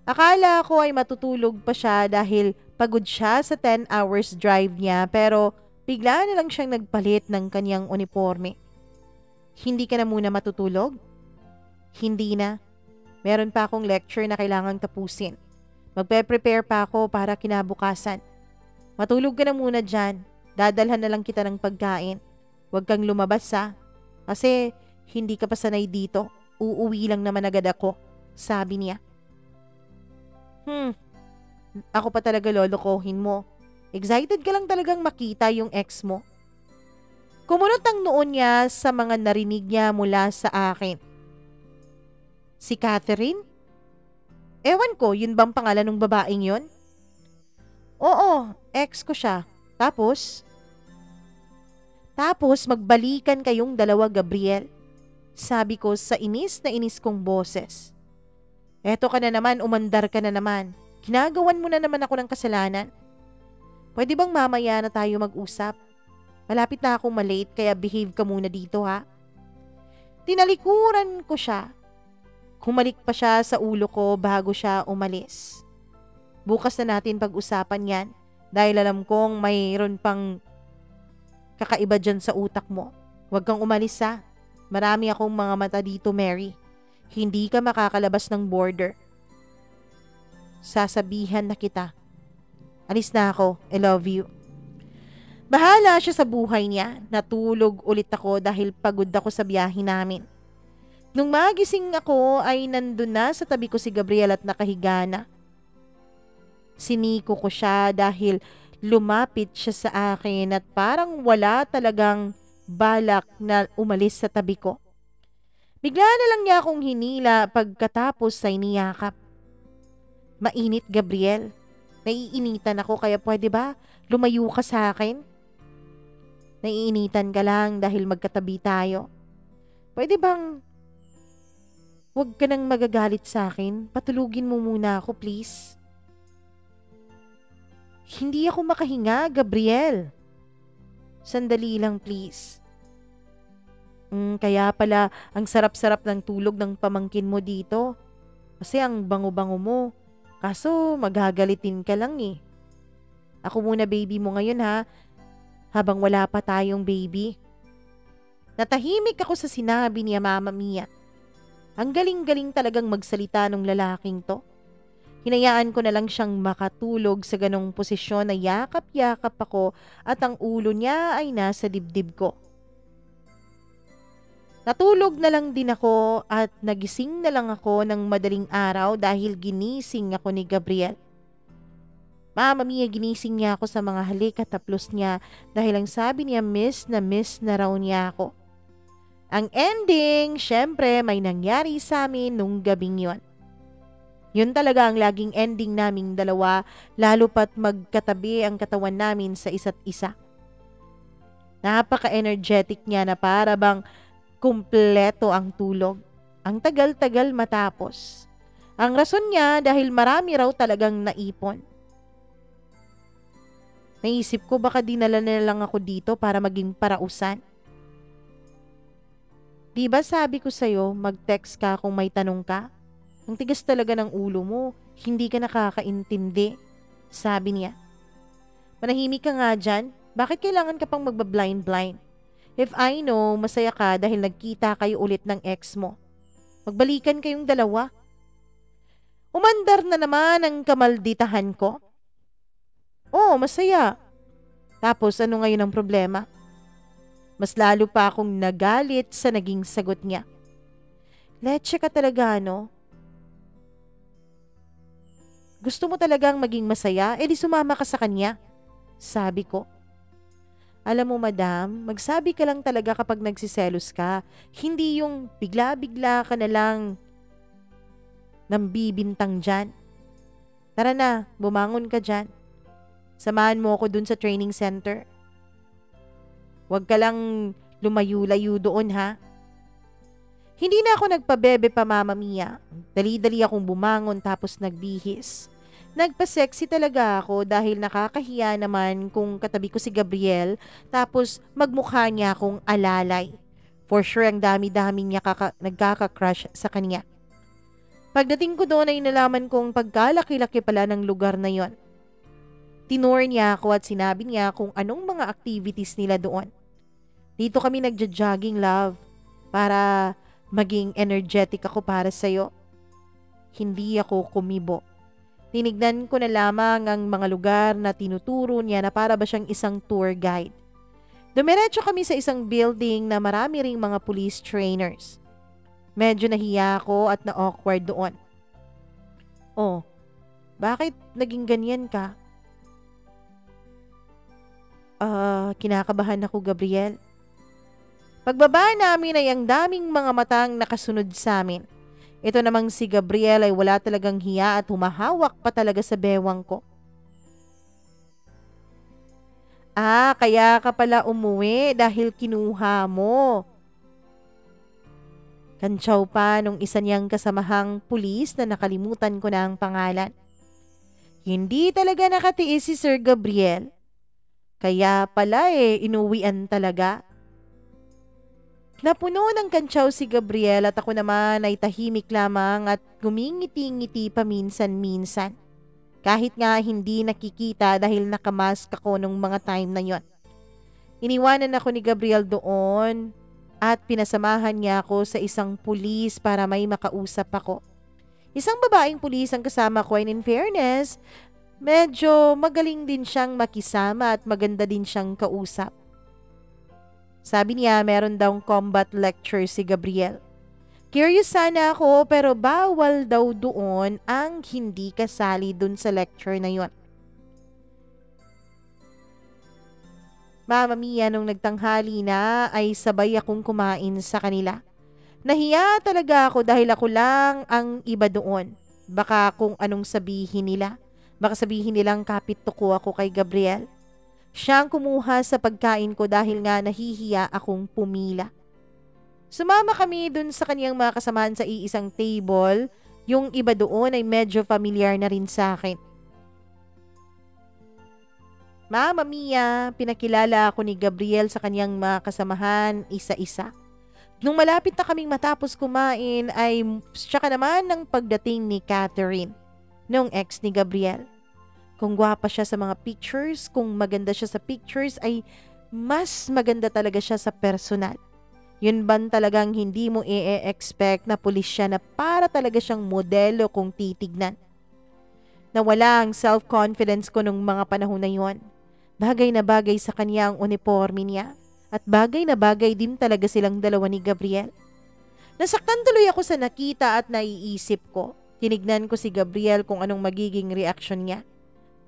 Akala ko ay matutulog pa siya dahil pagod siya sa 10 hours drive niya, pero bigla na lang siyang nagpalit ng kanyang uniforme. Hindi ka na muna matutulog? Hindi na. Meron pa akong lecture na kailangang tapusin. Magpe-prepare pa ako para kinabukasan. Matulog ka na muna dyan. Dadalhan na lang kita ng pagkain. Huwag kang lumabas ha. Kasi hindi ka pa sanay dito. Uuwi lang naman agad ako. Sabi niya. Ako pa talaga lolokohin mo. Excited ka lang talagang makita yung ex mo. Kumunot ang noon niya sa mga narinig niya mula sa akin. Si Catherine? Ewan ko, yun bang pangalan ng babaeng yon? Oo, ex ko siya. Tapos magbalikan kayong dalawa, Gabriel. Sabi ko sa inis na inis kong boses. Eto ka na naman, umandar ka na naman. Ginagawan mo na naman ako ng kasalanan. Pwede bang mamaya na tayo mag-usap? Malapit na akong malate kaya behave ka muna dito ha. Tinalikuran ko siya. Humalik pa siya sa ulo ko bago siya umalis. Bukas na natin pag-usapan yan dahil alam kong mayroon pang kakaiba dyan sa utak mo. Huwag kang umalis ha. Marami akong mga mata dito, Mary. Hindi ka makakalabas ng border. Sasabihan na kita. Alis na ako. I love you. Bahala siya sa buhay niya. Natulog ulit ako dahil pagod ako sa biyahe namin. Nung magising ako ay nandun na sa tabi ko si Gabriel at nakahiga na. Siniko ko siya dahil lumapit siya sa akin at parang wala talagang balak na umalis sa tabi ko. Bigla na lang niya akong hinila pagkatapos ay niyakap. Mainit, Gabriel. Naiinitan ako kaya pwede ba lumayo ka sa akin? Naiinitan ka lang dahil magkatabi tayo. Pwede bang huwag ka nang magagalit sa akin? Patulugin mo muna ako, please. Hindi ako makahinga, Gabriel. Sandali lang, please. Kaya pala ang sarap-sarap ng tulog ng pamangkin mo dito. Kasi ang bango-bango mo. Kaso magagalitin ka lang eh. Ako muna baby mo ngayon ha. Habang wala pa tayong baby. Natahimik ako sa sinabi niya, Mama Mia. Ang galing-galing talagang magsalita ng lalaking to. Hinayaan ko na lang siyang makatulog sa ganong posisyon na yakap-yakap ako at ang ulo niya ay nasa dibdib ko. Natulog na lang din ako at nagising na lang ako ng madaling araw dahil ginising ako ni Gabriel. Mama Mia, ginising niya ako sa mga halik at taplos niya dahil ang sabi niya miss na raw niya ako. Ang ending, syempre may nangyari sa amin nung gabing yon. Yun talaga ang laging ending naming dalawa, lalo pat magkatabi ang katawan namin sa isa't isa. Napaka-energetic niya na para bang kumpleto ang tulog. Ang tagal-tagal matapos. Ang rason niya dahil marami raw talagang naipon. Naisip ko baka dinala na lang ako dito para maging parausan. Diba sabi ko sa'yo, mag-text ka kung may tanong ka? Ang tigas talaga ng ulo mo, hindi ka nakakaintindi, sabi niya. Manahimik ka nga dyan, bakit kailangan ka pang magbablind-blind? If I know, masaya ka dahil nagkita kayo ulit ng ex mo. Magbalikan kayong dalawa. Umandar na naman ang kamalditahan ko. Oo, masaya. Tapos ano ngayon ang problema? Mas lalo pa akong nagalit sa naging sagot niya. Leche ka talaga, no? Gusto mo talagang maging masaya? Eh di sumama ka sa kanya. Sabi ko. Alam mo madam, magsabi ka lang talaga kapag nagsiselos ka. Hindi yung bigla-bigla ka na lang nambibintang dyan. Tara na, bumangon ka dyan. Samahan mo ako dun sa training center. Huwag ka lang lumayo-layo doon ha. Hindi na ako nagpabebe pa, Mama Mia. Dali-dali akong bumangon tapos nagbihis. Nagpa-sexy talaga ako dahil nakakahiya naman kung katabi ko si Gabriel tapos magmukha niya akong alalay. For sure ang dami-dami niya nagkaka-crush sa kanya. Pagdating ko doon ay nalaman kong pagkalaki-laki pala ng lugar na yon. Tinur niya ako at sinabi niya kung anong mga activities nila doon. Dito kami nagja-jogging, love, para maging energetic ako para sa'yo. Hindi ako kumibo. Tinignan ko na lamang ang mga lugar na tinuturo niya na para ba siyang isang tour guide. Dumiretso kami sa isang building na marami ring mga police trainers. Medyo nahiya ako at na-awkward doon. Oh, Bakit naging ganyan ka? Kinakabahan ako, Gabriel. Pagbaba namin ay ang daming mga matang nakasunod sa amin. Ito namang si Gabriel ay wala talagang hiya at humahawak pa talaga sa bewang ko. Kaya ka pala umuwi dahil kinuha mo. Kantsaw pa nung isa niyang kasamahang pulis na nakalimutan ko na ang pangalan. Hindi talaga nakatiis si Sir Gabriel. Kaya pala inuwian talaga. Napuno ng kantsaw si Gabriel at ako naman ay tahimik lamang at gumingiti-ngiti paminsan-minsan. Kahit nga hindi nakikita dahil nakamask ako nung mga time na yon. Iniwanan ako ni Gabriel doon at pinasamahan niya ako sa isang pulis para may makausap ako. Isang babaeng pulis ang kasama ko and in fairness, medyo magaling din siyang makisama at maganda din siyang kausap. Sabi niya meron daw combat lecture si Gabriel. Curious sana ako pero bawal daw doon ang hindi kasali dun sa lecture na yon. Mama Mia, nung nagtanghali na ay sabay akong kumain sa kanila. Nahiya talaga ako dahil ako lang ang iba doon. Baka kung anong sabihin nila. Baka sabihin nilang kapit-tuko ako kay Gabriel. Siya ang kumuha sa pagkain ko dahil nga nahihiya akong pumila. Sumama kami dun sa kaniyang mga kasamahan sa iisang table. Yung iba doon ay medyo familiar na rin sa akin. Mama Mia, pinakilala ako ni Gabriel sa kaniyang mga kasamahan isa-isa. Nung malapit na kaming matapos kumain ay siyaka naman ng pagdating ni Catherine, nung ex ni Gabriel. Kung gwapa siya sa mga pictures, kung maganda siya sa pictures ay mas maganda talaga siya sa personal. Yun ban talagang hindi mo i-expect na pulis siya na para talaga siyang modelo kung titignan. Nawala ang self-confidence ko nung mga panahon na yon. Bagay na bagay sa kanya ang uniforme niya at bagay na bagay din talaga silang dalawa ni Gabriel. Nasaktan tuloy ako sa nakita at naiisip ko. Tinignan ko si Gabriel kung anong magiging reaksyon niya.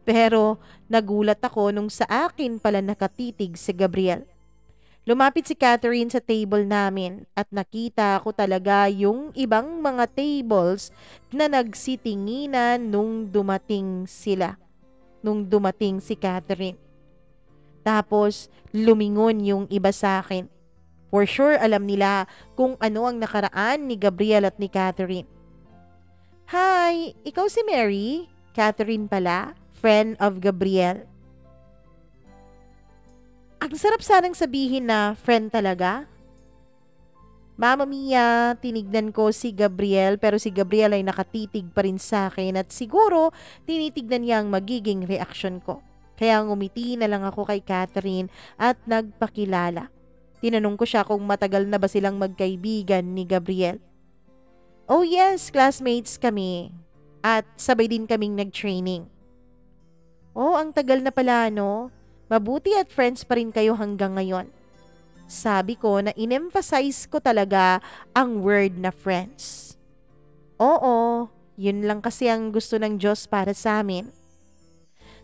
Pero nagulat ako nung sa akin pala nakatitig si Gabriel. Lumapit si Catherine sa table namin at nakita ko talaga yung ibang mga tables na nagsitinginan nung dumating sila. Nung dumating si Catherine. Tapos lumingon yung iba sa akin. For sure alam nila kung ano ang nakaraan ni Gabriel at ni Catherine. Hi, ikaw si Mary? Catherine pala. Friend of Gabriel. Ang sarap sanang sabihin na friend talaga. Mama Mia, tinignan ko si Gabriel pero si Gabriel ay nakatitig pa rin sa akin at siguro tinitignan niya ang magiging reaksyon ko. Kaya ngumiti na lang ako kay Catherine at nagpakilala. Tinanong ko siya kung matagal na ba silang magkaibigan ni Gabriel. Oh yes, classmates kami. At sabay din kaming nag-training. Oh, ang tagal na pala, no? Mabuti at friends pa rin kayo hanggang ngayon. Sabi ko na in-emphasize ko talaga ang word na friends. Oo, yun lang kasi ang gusto ng Diyos para sa amin.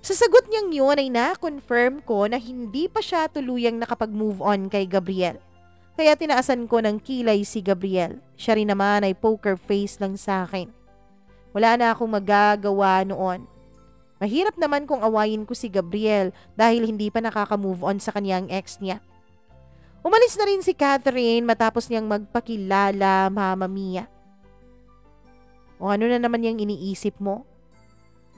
Sa sagot niyang yun ay na-confirm ko na hindi pa siya tuluyang nakapag-move on kay Gabriel. Kaya tinaasan ko ng kilay si Gabriel. Siya rin naman ay poker face lang sa akin. Wala na akong magagawa noon. Mahirap naman kung awayin ko si Gabriel dahil hindi pa nakaka-move on sa kanyang ex niya. Umalis na rin si Catherine matapos niyang magpakilala, Mama Mia. O ano na naman yung iniisip mo?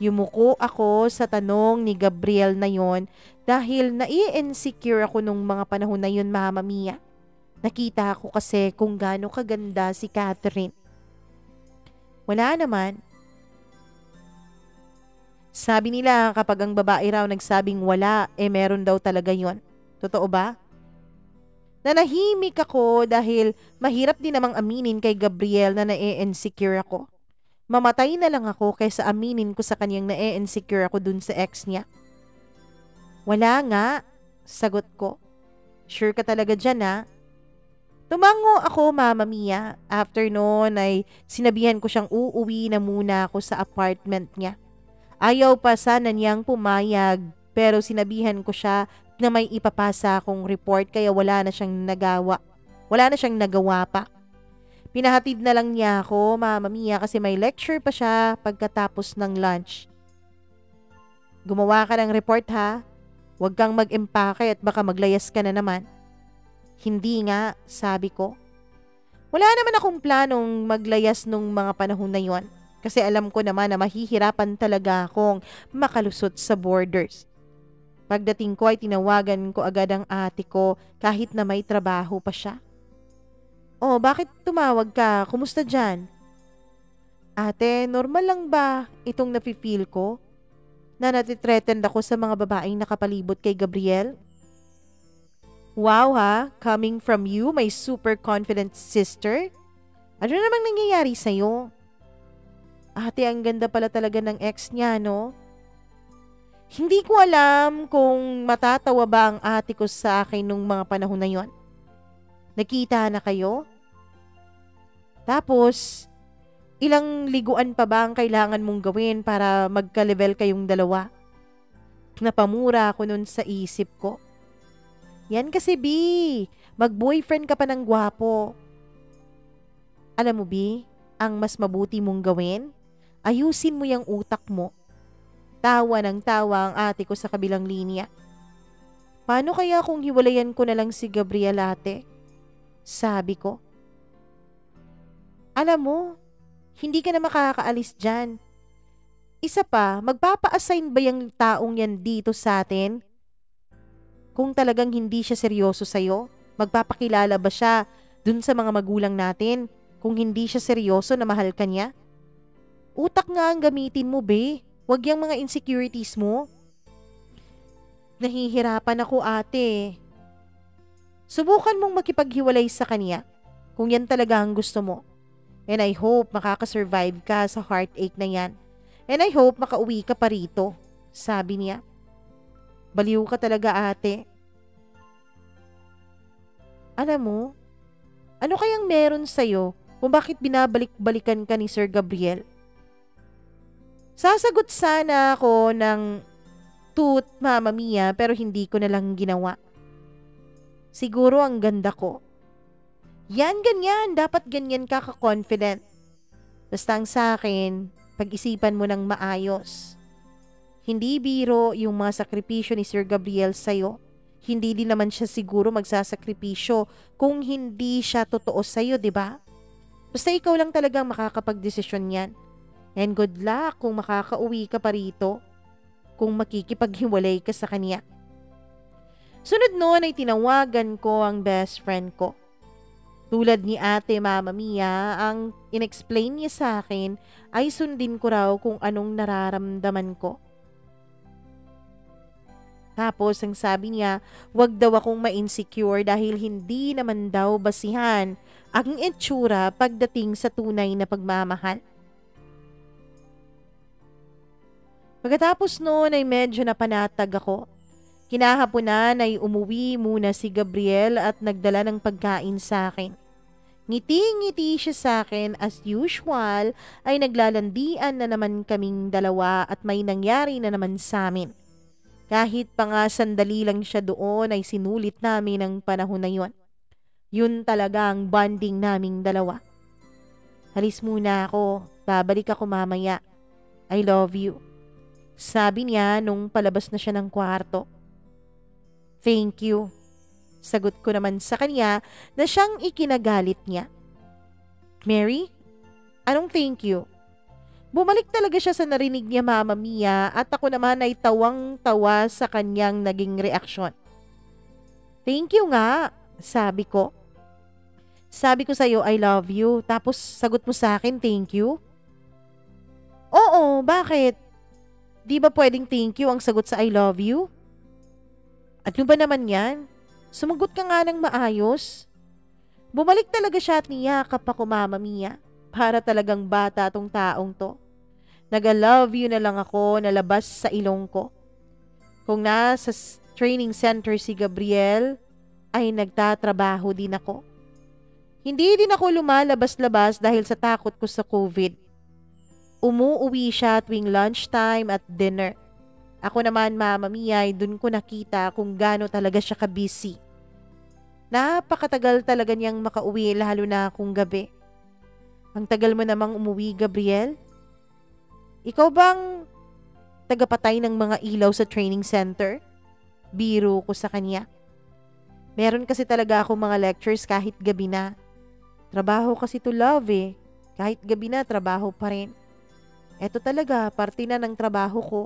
Yumuko ako sa tanong ni Gabriel na yon dahil nai-insecure ako nung mga panahon na yon, Mama Mia. Nakita ko kasi kung gaano kaganda si Catherine. Wala naman. Sabi nila kapag ang babae raw nagsabing wala, meron daw talaga yon. Totoo ba? Nanahimik ako dahil mahirap din namang aminin kay Gabriel na na-insecure ako. Mamatay na lang ako kaysa aminin ko sa kanyang na-insecure ako dun sa ex niya. Wala nga, sagot ko. Sure ka talaga dyan, ha? Tumango ako, Mama Mia. After noon ay sinabihan ko siyang uuwi na muna ako sa apartment niya. Ayaw pa sana niyang pumayag pero sinabihan ko siya na may ipapasa akong report kaya wala na siyang nagawa. Wala na siyang nagawa pa. Pinahatid na lang niya ako, Mama Mia, kasi may lecture pa siya pagkatapos ng lunch. Gumawa ka ng report ha. Huwag kang mag-impake at baka maglayas ka na naman. Hindi nga, sabi ko. Wala naman akong planong maglayas nung mga panahon na yon. Kasi alam ko naman na mahihirapan talaga akong makalusot sa borders. Pagdating ko ay tinawagan ko agad ang ate ko kahit na may trabaho pa siya. Oh, bakit tumawag ka? Kumusta dyan? Ate, normal lang ba itong nafe-feel ko? Na natitreatened ako sa mga babaeng nakapalibot kay Gabriel? Wow ha, coming from you, my super confident sister? Ano namang nangyayari sa'yo? Ate, ang ganda pala talaga ng ex niya, no? Hindi ko alam kung matatawa ba ang ate ko sa akin nung mga panahon na yon. Nakita na kayo? Tapos, ilang liguan pa ba ang kailangan mong gawin para magka-level kayong dalawa? Napamura ako nun sa isip ko. Yan kasi, B. Mag-boyfriend ka pa ng gwapo. Alam mo, B, ang mas mabuti mong gawin, ayusin mo yung utak mo. Tawa ng tawa ang ate ko sa kabilang linya. Paano kaya kung hiwalayan ko na lang si Gabriel, ate? Sabi ko. Alam mo, hindi ka na makakaalis dyan. Isa pa, magpapa-assign ba yung taong yan dito sa atin? Kung talagang hindi siya seryoso sa'yo, magpapakilala ba siya dun sa mga magulang natin kung hindi siya seryoso na mahal ka niya? Utak nga ang gamitin mo, be. Huwag yung mga insecurities mo. Nahihirapan ako, ate. Subukan mong makipaghiwalay sa kanya kung yan talaga ang gusto mo. And I hope makakasurvive ka sa heartache na yan. And I hope makauwi ka pa rito, sabi niya. Baliw ka talaga, ate. Alam mo, ano kayang meron sa'yo kung bakit binabalik-balikan ka ni Sir Gabriel? Sasagot sana ako ng toot, Mama Mia, pero hindi ko na lang ginawa. Siguro ang ganda ko. Yan, ganyan. Dapat ganyan ka ka-confident. Basta ang sa akin, pag-isipan mo ng maayos. Hindi biro yung mga sakripisyo ni Sir Gabriel sa'yo. Hindi din naman siya siguro magsasakripisyo kung hindi siya totoo sa'yo, di ba? Basta ikaw lang talagang makakapag-desisyon yan. And good luck kung makakauwi ka pa rito, kung makikipaghiwalay ka sa kanya. Sunod noon ay tinawagan ko ang best friend ko. Tulad ni ate Mama Mia, ang inexplain niya sa akin ay sundin ko raw kung anong nararamdaman ko. Tapos ang sabi niya, wag daw akong ma-insecure dahil hindi naman daw basihan ang itsura pagdating sa tunay na pagmamahal. Pagkatapos noon ay medyo napanatag ako. Kinahaponan ay umuwi muna si Gabriel at nagdala ng pagkain sa akin. Ngiti-ngiti siya sa akin as usual ay naglalandian na naman kaming dalawa at may nangyari na naman sa amin. Kahit pa nga sandali lang siya doon ay sinulit namin ang panahon na yun. Yun talaga ang bonding naming dalawa. Halis muna ako, babalik ako mamaya. I love you. Sabi niya nung palabas na siya ng kwarto. Thank you. Sagot ko naman sa kanya na siyang ikinagalit niya. Mary, anong thank you? Bumalik talaga siya sa narinig niya, Mama Mia, at ako naman ay tawang-tawa sa kanyang naging reaksyon. Thank you nga, sabi ko. Sabi ko sa'yo, I love you, tapos sagot mo sa akin, thank you? Oo, bakit? Di ba pwedeng thank you ang sagot sa I love you? At ano ba naman yan? Sumagot ka nga ng maayos. Bumalik talaga siya at niyakap ako, Mama Mia. Para talagang bata tong taong to. Nag-love you na lang ako na labas sa ilong ko. Kung nasa training center si Gabriel, ay nagtatrabaho din ako. Hindi din ako lumalabas-labas dahil sa takot ko sa COVID. Umuuwi siya tuwing lunchtime at dinner. Ako naman, Mama Mia, ay dun ko nakita kung gaano talaga siya ka-busy. Napakatagal talaga niyang makauwi lalo na kung gabi. Ang tagal mo namang umuwi, Gabriel. Ikaw bang tagapatay ng mga ilaw sa training center? Biro ko sa kanya. Meron kasi talaga ako mga lectures kahit gabi na. Trabaho kasi to love eh. Kahit gabi na, trabaho pa rin. Eto talaga, parte na ng trabaho ko.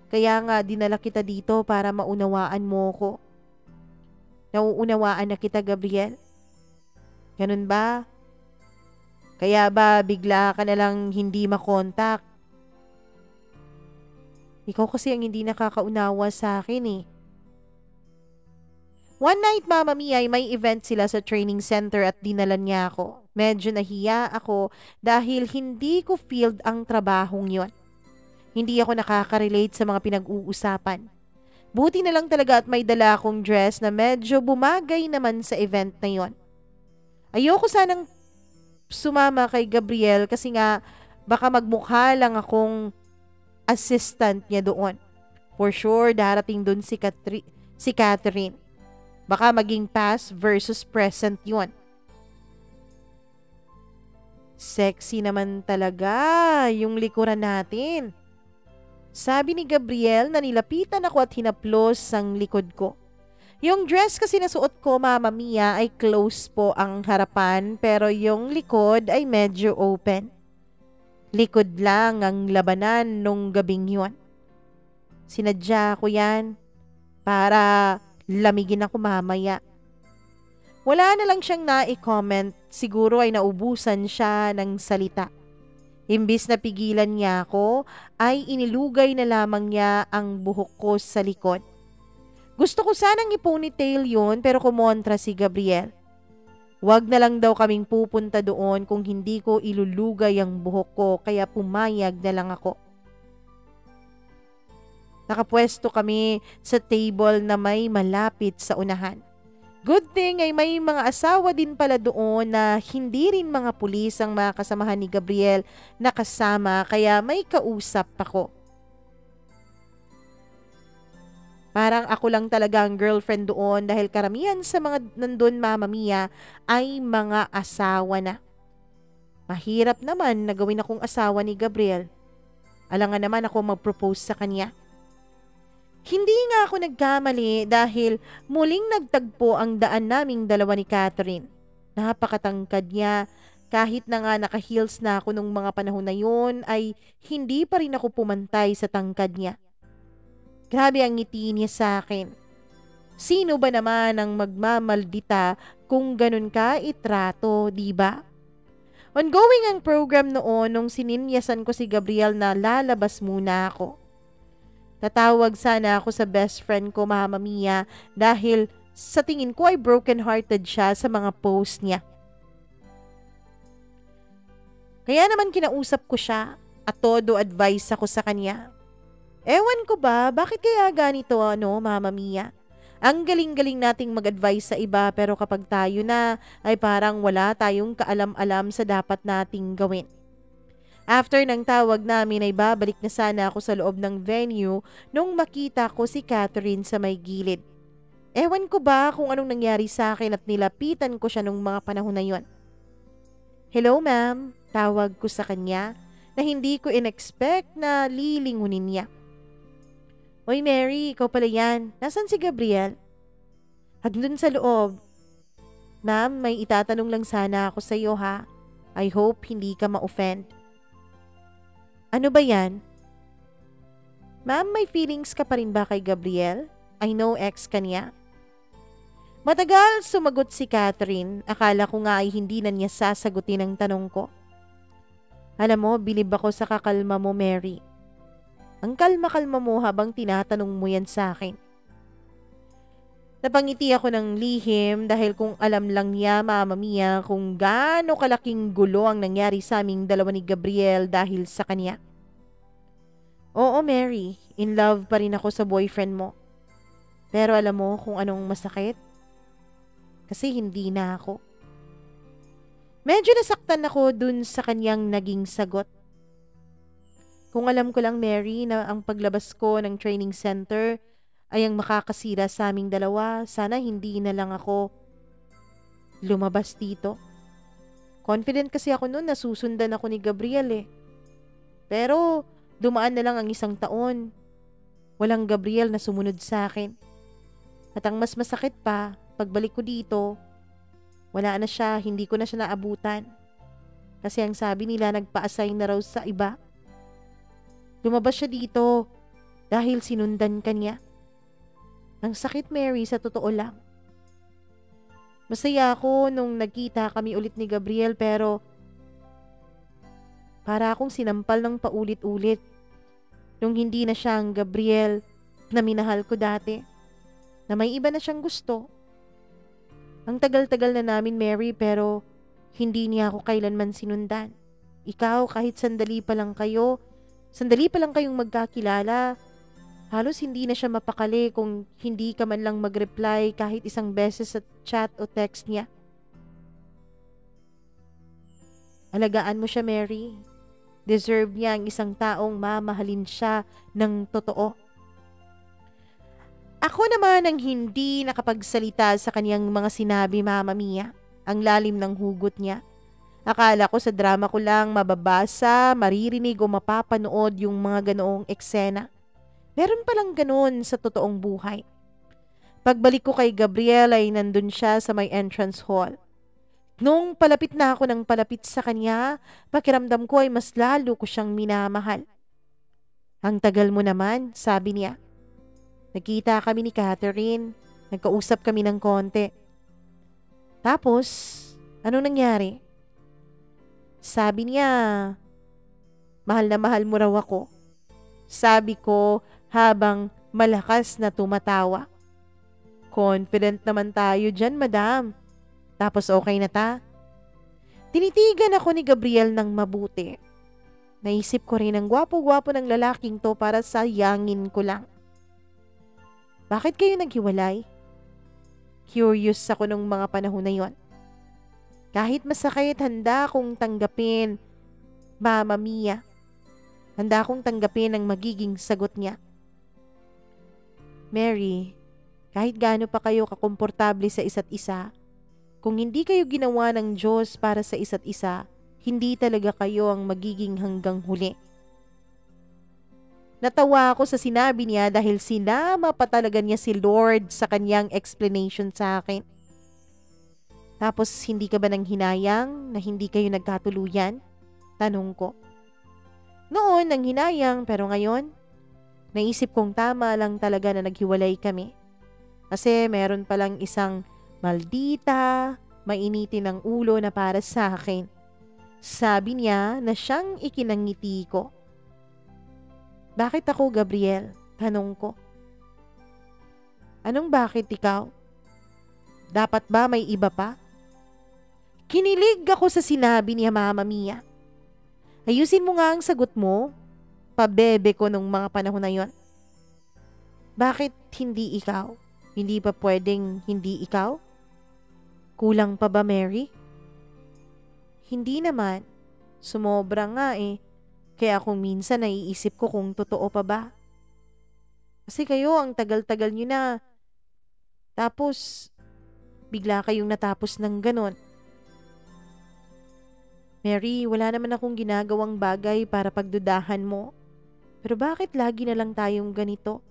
Kaya nga dinala kita dito para maunawaan mo ko. Nauunawaan na kita, Gabriel. Ganun ba? Kaya ba bigla ka na lang hindi makontak? Ikaw kasi ang hindi nakakaunawa sa akin eh. One night, Mama Mia, ay may event sila sa training center at dinala niya ako. Medyo nahiya ako dahil hindi ko field ang trabahong yon. Hindi ako nakaka-relate sa mga pinag-uusapan. Buti na lang talaga at may dala akong dress na medyo bumagay naman sa event na yon. Ayoko sanang sumama kay Gabriel kasi nga baka magmukha lang akong assistant niya doon. For sure, darating doon si Catherine. Baka maging past versus present yon. Sexy naman talaga yung likuran natin. Sabi ni Gabriel na nilapitan ako at hinaplos ang likod ko. Yung dress kasi na suot ko, Mama Mia, ay close po ang harapan pero yung likod ay medyo open. Likod lang ang labanan nung gabing yun. Sinadya ko yan para lamigin ako mamaya. Wala na lang siyang na-comment, siguro ay naubusan siya ng salita. Imbis na pigilan niya ako, ay inilugay na lamang niya ang buhok ko sa likod. Gusto ko sanang i-ponytail yun pero kumontra si Gabriel. Wag na lang daw kaming pupunta doon kung hindi ko ilulugay ang buhok ko kaya pumayag na lang ako. Nakapwesto kami sa table na may malapit sa unahan. Good thing ay may mga asawa din pala doon na hindi rin mga pulis ang mga kasamahan ni Gabriel na kasama kaya may kausap ako. Parang ako lang talaga ang girlfriend doon dahil karamihan sa mga nandun, Mama Mia, ay mga asawa na. Mahirap naman na gawin akong asawa ni Gabriel. Alangan naman ako mag-propose sa kanya. Hindi nga ako nagkamali dahil muling nagtagpo ang daan naming dalawa ni Catherine. Napakatangkad niya. Kahit na nga naka-heels na ako nung mga panahon na yun ay hindi pa rin ako pumantay sa tangkad niya. Grabe ang ngiti niya sa akin. Sino ba naman ang magmamaldita kung ganun ka itrato, di ba? Ongoing ang program noon nung sininyasan ko si Gabriel na lalabas muna ako. Tatawag sana ako sa best friend ko, Mama Mia, dahil sa tingin ko ay broken-hearted siya sa mga post niya. Kaya naman kinausap ko siya at todo advice ako sa kanya. Ewan ko ba, bakit kaya ganito Mama Mia? Ang galing-galing nating mag-advise sa iba pero kapag tayo na ay parang wala tayong kaalam-alam sa dapat nating gawin. After ng tawag namin ay babalik na sana ako sa loob ng venue nung makita ko si Catherine sa may gilid. Ewan ko ba kung anong nangyari sa akin at nilapitan ko siya nung mga panahon na yon. Hello ma'am, tawag ko sa kanya na hindi ko in-expect na lilingunin niya. Oy Mary, ikaw pala yan. Nasaan si Gabriel? Andun sa loob. Ma'am, may itatanong lang sana ako sa iyo ha. I hope hindi ka ma-offend. Ano ba yan? Ma'am, may feelings ka pa rin ba kay Gabriel? I know ex ka niya. Matagal sumagot si Catherine. Akala ko nga ay hindi na niya sasagutin ang tanong ko. Alam mo, bilib ako sa kakalma mo, Mary. Ang kalma-kalma mo habang tinatanong mo yan sa akin. Napangiti ako ng lihim dahil kung alam lang niya, Mama Mia, kung gaano kalaking gulo ang nangyari sa aming dalawa ni Gabriel dahil sa kanya. Oo, Mary, in love pa rin ako sa boyfriend mo. Pero alam mo kung anong masakit? Kasi hindi na ako. Medyo nasaktan ako dun sa kanyang naging sagot. Kung alam ko lang, Mary, na ang paglabas ko ng training center ay ang makakasira sa aming dalawa, sana hindi na lang ako lumabas dito. Confident kasi ako noon na susundan ako ni Gabriel eh. Pero dumaan na lang ang 1 taon. Walang Gabriel na sumunod sa akin. At ang mas masakit pa, pagbalik ko dito, wala na siya, hindi ko na siya naabutan. Kasi ang sabi nila, nagpa-assign na raw sa iba. Lumabas siya dito dahil sinundan ka niya. Ang sakit, Mary, sa totoo lang. Masaya ako nung nagkita kami ulit ni Gabriel pero para akong sinampal ng paulit-ulit nung hindi na siya ang Gabriel na minahal ko dati, na may iba na siyang gusto. Ang tagal-tagal na namin, Mary, pero hindi niya ako kailanman sinundan. Ikaw, kahit sandali pa lang kayong magkakilala, halos hindi na siya mapakali kung hindi ka man lang mag-reply kahit isang beses sa chat o text niya. Alagaan mo siya, Mary. Deserve niya ang isang taong mamahalin siya ng totoo. Ako naman ang hindi nakapagsalita sa kaniyang mga sinabi, Mama Mia. Ang lalim ng hugot niya. Akala ko sa drama ko lang mababasa, maririnig o mapapanood yung mga ganoong eksena. Meron palang ganoon sa totoong buhay. Pagbalik ko kay Gabriel ay nandun siya sa may entrance hall. Nung palapit na ako ng palapit sa kanya, pakiramdam ko ay mas lalo ko siyang minamahal. Ang tagal mo naman, sabi niya. Nagkita kami ni Catherine, nagkausap kami ng konti. Tapos, ano nangyari? Sabi niya, mahal na mahal mo raw ako. Sabi ko habang malakas na tumatawa. Confident naman tayo dyan, madam. Tapos okay na ta? Tinitigan ako ni Gabriel ng mabuti. Naisip ko rin ang gwapo-gwapo ng lalaking to para sayangin ko lang. Bakit kayo naghiwalay? Curious ako nung mga panahon na yon. Kahit masakit, handa akong tanggapin, Mama Mia. Handa akong tanggapin ang magiging sagot niya. Mary, kahit gaano pa kayo kakomportable sa isa't isa, kung hindi kayo ginawa ng Diyos para sa isa't isa, hindi talaga kayo ang magiging hanggang huli. Natawa ako sa sinabi niya dahil sinama pa talaga niya si Lord sa kanyang explanation sa akin. Tapos hindi ka ba nang hinayang na hindi kayo nagkatuluyan? Tanong ko. Noon nang hinayang pero ngayon, naisip kong tama lang talaga na naghiwalay kami. Kasi meron palang isang maldita, mainitin ng ulo na para sa akin. Sabi niya na siyang ikinangiti ko. Bakit ako, Gabriel? Tanong ko. Anong bakit ikaw? Dapat ba may iba pa? Kinilig ako sa sinabi niya, Mama Mia. Ayusin mo nga ang sagot mo. Pabebe ko nung mga panahon na yon. Bakit hindi ikaw? Hindi pa pwedeng hindi ikaw? Kulang pa ba, Mary? Hindi naman. Sumobra nga eh. Kaya kung minsan naiisip ko kung totoo pa ba. Kasi kayo ang tagal-tagal nyo na. Tapos, bigla kayong natapos ng ganon. Mary, wala naman akong ginagawang bagay para pagdudahan mo. Pero bakit lagi na lang tayong ganito?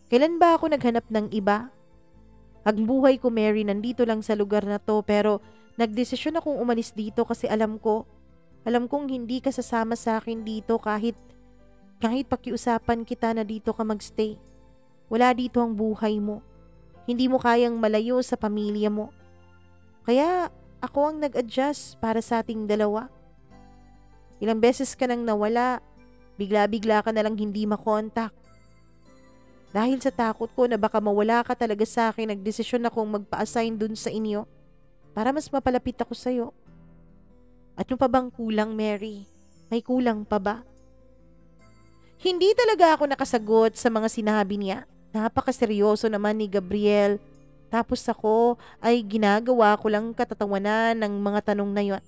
Kailan ba ako naghanap ng iba? Ang buhay ko, Mary, nandito lang sa lugar na to pero nagdesisyon akong umalis dito kasi alam kong hindi ka sasama sa akin dito kahit pakiusapan kita na dito ka magstay. Wala dito ang buhay mo. Hindi mo kayang malayo sa pamilya mo. Kaya ako ang nag-adjust para sa ating dalawa. Ilang beses ka nang nawala, bigla-bigla ka na lang hindi makontak. Dahil sa takot ko na baka mawala ka talaga sa akin, nagdesisyon akong magpa-assign dun sa inyo para mas mapalapit ako sa'yo. At yung pa bang kulang, Mary? May kulang pa ba? Hindi talaga ako nakasagot sa mga sinabi niya. Napakaseryoso naman ni Gabriel. Tapos ako ay ginagawa ko lang katatawanan ng mga tanong na yon.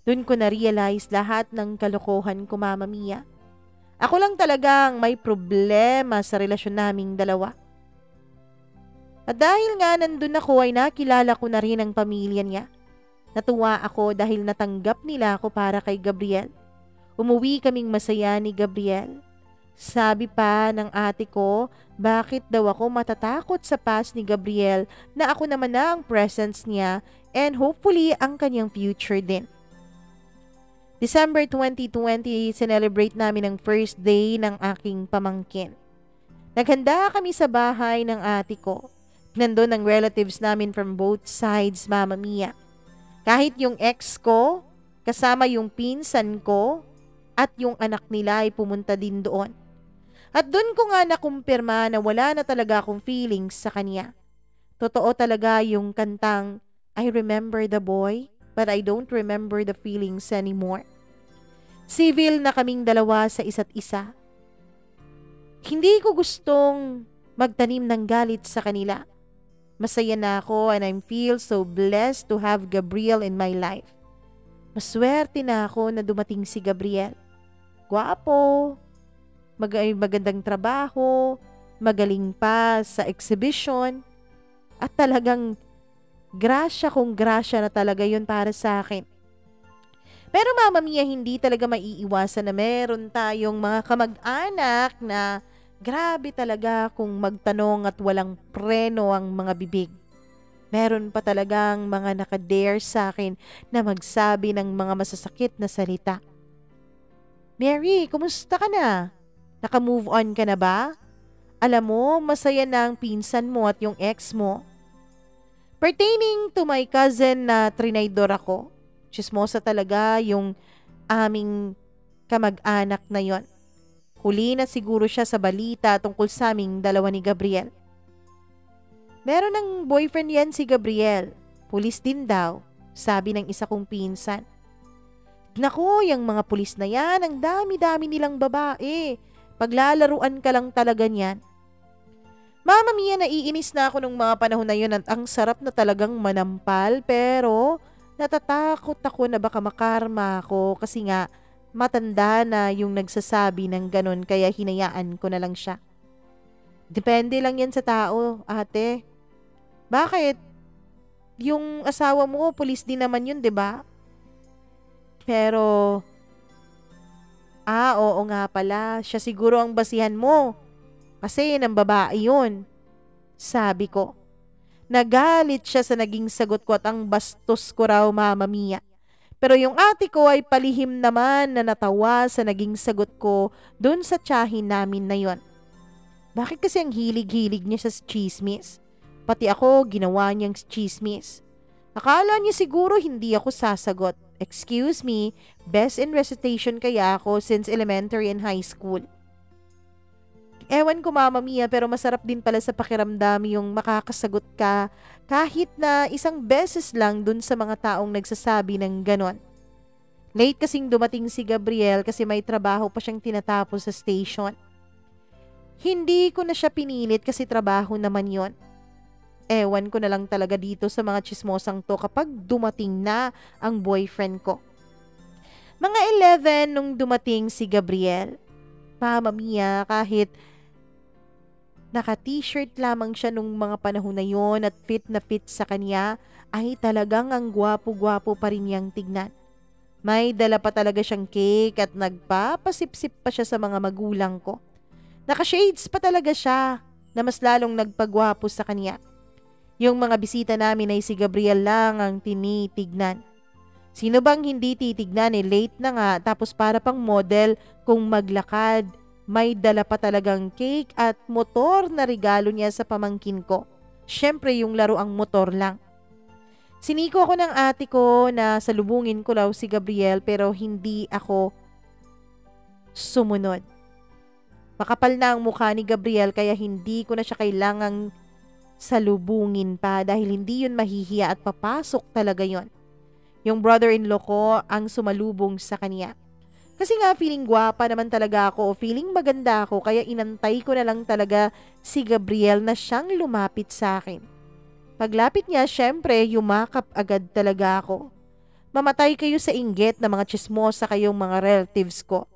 Doon ko na-realize lahat ng kalokohan ko, Mama Mia. Ako lang talagang may problema sa relasyon naming dalawa. At dahil nga nandun ako ay nakilala ko na rin ang pamilya niya. Natuwa ako dahil natanggap nila ako para kay Gabriel. Umuwi kaming masaya ni Gabriel. Sabi pa ng ate ko, bakit daw ako matatakot sa past ni Gabriel na ako naman na ang presence niya and hopefully ang kanyang future din. December 2020, celebrate namin ang first day ng aking pamangkin. Naghanda kami sa bahay ng ate ko. Nandun ang relatives namin from both sides, Mama Mia. Kahit yung ex ko, kasama yung pinsan ko, at yung anak nila ay pumunta din doon. At doon ko nga nakumpirma na wala na talaga akong feelings sa kanya. Totoo talaga yung kantang, I remember the boy, but I don't remember the feelings anymore. Civil na kaming dalawa sa isa't isa. Hindi ko gustong magtanim ng galit sa kanila. Masaya na ako and I feel so blessed to have Gabriel in my life. Maswerte na ako na dumating si Gabriel. Gwapo, magandang trabaho, magaling pa sa exhibition, at talagang grasya kung grasya na talaga yun para sa akin. Pero Mama Mia, hindi talaga maiiwasan na meron tayong mga kamag-anak na grabe talaga kung magtanong at walang preno ang mga bibig. Meron pa talagang mga nakadare sa akin na magsabi ng mga masasakit na salita. Mary, kumusta ka na? Naka-move on ka na ba? Alam mo, masaya na ang pinsan mo at yung ex mo. Pertaining to my cousin na trinaydor ako, chismosa talaga yung aming kamag-anak na yon. Huli na siguro siya sa balita tungkol sa aming dalawa ni Gabriel. Meron ng boyfriend yan si Gabriel. Pulis din daw, sabi ng isa kong pinsan. Naku, yung mga pulis na yan, ang dami-dami nilang babae. Paglalaruan ka lang talaga niyan. Mama Mia, naiinis na ako nung mga panahon na yun at ang sarap na talagang manampal, pero natatakot ako na baka makarma ako kasi nga matanda na yung nagsasabi ng ganun kaya hinayaan ko na lang siya. Depende lang yan sa tao, ate. Bakit? Yung asawa mo, pulis din naman yun, 'di ba? Pero, oo nga pala, siya siguro ang basihan mo. Kasi ng babae yun. Sabi ko. Nagalit siya sa naging sagot ko at ang bastos ko raw, Mama Mia. Pero yung ate ko ay palihim naman na natawa sa naging sagot ko dun sa tiyahin namin na yon. Bakit kasi ang hilig-hilig niya sa chismis? Pati ako, ginawa niyang chismis. Akala niya siguro hindi ako sasagot. Excuse me, best in recitation kaya ako since elementary and high school. Ewan ko, Mama Mia, pero masarap din pala sa pakiramdam yung makakasagot ka kahit na isang beses lang dun sa mga taong nagsasabi ng ganon. Late kasing dumating si Gabriel kasi may trabaho pa siyang tinatapos sa station. Hindi ko na siya pinilit kasi trabaho naman yon. Ewan ko na lang talaga dito sa mga chismosang to kapag dumating na ang boyfriend ko. Mga 11 nung dumating si Gabriel. Mama Mia, kahit naka-t-shirt lamang siya nung mga panahon na yon at fit na fit sa kanya, ay talagang ang gwapo-gwapo pa rin niyang tignan. May dala pa talaga siyang cake at nagpapasip-sip pa siya sa mga magulang ko. Naka-shades pa talaga siya na mas lalong nagpagwapo sa kanya. Yung mga bisita namin ay si Gabriel lang ang tinitignan. Sino bang hindi titignan late na nga tapos para pang model kung maglakad. May dala pa talagang cake at motor na regalo niya sa pamangkin ko. Siyempre yung laro ang motor lang. Siniko ako ng ate ko na salubungin ko raw si Gabriel pero hindi ako sumunod. Makapal na ang mukha ni Gabriel kaya hindi ko na siya kailangang salubungin pa dahil hindi yun mahihiya at papasok talaga yon. Yung brother-in-law ko ang sumalubong sa kanya. Kasi nga feeling gwapa naman talaga ako o feeling maganda ako kaya inantay ko na lang talaga si Gabriel na siyang lumapit sa akin. Paglapit niya, syempre yumakap agad talaga ako. Mamatay kayo sa inggit na mga chismosa kayong mga relatives ko.